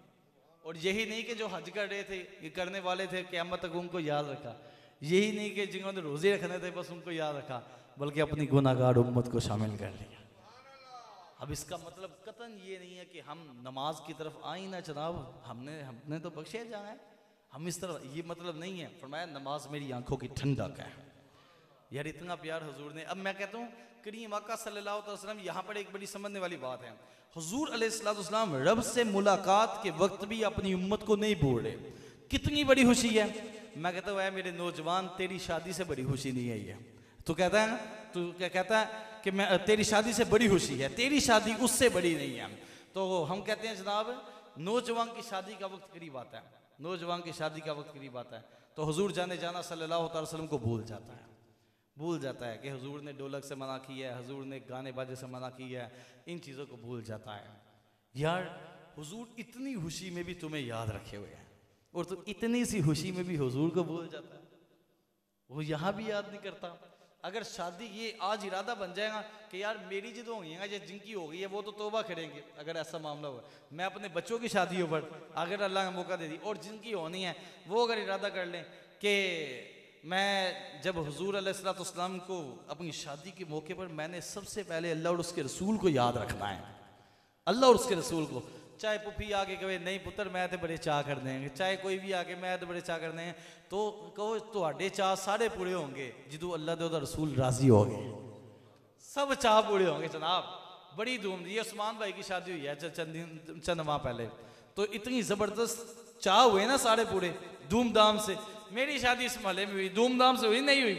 और यही नहीं कि जो हज कर रहे थे, ये करने वाले थे, क़यामत तक उनको याद रखा। यही नहीं कि जिन्होंने रोजे रखने थे बस उनको याद रखा, बल्कि अपनी गुनाहगार उम्मत को शामिल कर लिया। अब इसका मतलब कतन ये नहीं है कि हम नमाज की तरफ आई ना जनाब, हमने तो बख्शे जाना है, हम इस तरफ, ये मतलब नहीं है। फरमाया नमाज मेरी आंखों की ठंडक है। यार इतना प्यार हुजूर ने। अब मैं कहता हूँ करीम आका सल्लल्लाहु अलैहि वसल्लम, यहाँ पर एक बड़ी समझने वाली बात है, हुजूर अलैहिस्सलाम रब से मुलाकात के वक्त भी अपनी उम्मत को नहीं भूल रहे। कितनी बड़ी खुशी है। मैं कहता हूँ मेरे नौजवान तेरी शादी से बड़ी खुशी नहीं आई है। तू कहता है ना, तू क्या कहता है कि मैं तेरी शादी से बड़ी खुशी है, तेरी शादी उससे बड़ी नहीं है। तो हम कहते हैं जनाब नौजवान की शादी का वक्त करीब आता है, नौजवान की शादी का वक्त करीब आता है तो हुजूर जाने जाना सल्लल्लाहु अलैहि वसल्लम को भूल जाता है कि हुजूर ने ढोलक से मना किया है, हुजूर ने गाने बाजे से मना किया है, इन चीज़ों को भूल जाता है। यार हुजूर इतनी खुशी में भी तुम्हें याद रखे हुए हैं और तुम इतनी सी खुशी में भी हुजूर को भूल जाता है, वो यहाँ भी याद नहीं करता। अगर शादी ये आज इरादा बन जाएगा कि यार मेरी जो होगी है जो जिनकी हो गई है वो तो तौबा करेंगे, अगर ऐसा मामला हुआ, मैं अपने बच्चों की शादियों पर अगर अल्लाह ने मौका दे दी और जिनकी होनी है वो अगर इरादा कर लें कि मैं जब हुजूर अलैहिस्सलाम को अपनी शादी के मौके पर मैंने सबसे पहले अल्लाह और उसके रसूल को याद रखना है, अल्लाह और उसके रसूल को। चाहे पुफी आके कहे नहीं पुत्र मैं तो बड़े चाह कर देंगे, चाहे कोई भी आके मैं तो बड़े चाह कर देंगे, तो कहो तुहाडे चाह सारे पूरे होंगे जो अल्लाह दे रसूल राजी हो गए, सब चाह पूरे होंगे जनाब। बड़ी धूम ये उस्मान भाई की शादी हुई है चंद माह पहले, तो इतनी जबरदस्त चाह हुए ना सारे पूरे धूमधाम से। मेरी शादी इस महल्ले में हुई, धूमधाम से हुई नहीं हुई?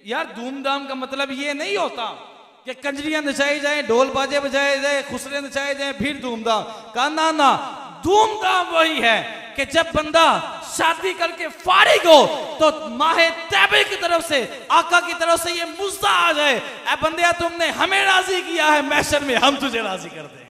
यार धूमधाम का मतलब ये नहीं होता कि कंजरियां नचाई जाए, ढोल बाजे बजाए जाए, खुसरे नचाए जाए फिर धूमधाम का। ना ना, धूमधाम वही है कि जब बंदा शादी करके फारिग हो तो माहे तैबे की तरफ से, आका की तरफ से ये मुज्जा आ जाए, ऐ बंदिया तुमने हमें राजी किया है, महशर में हम तुझे राजी कर दे।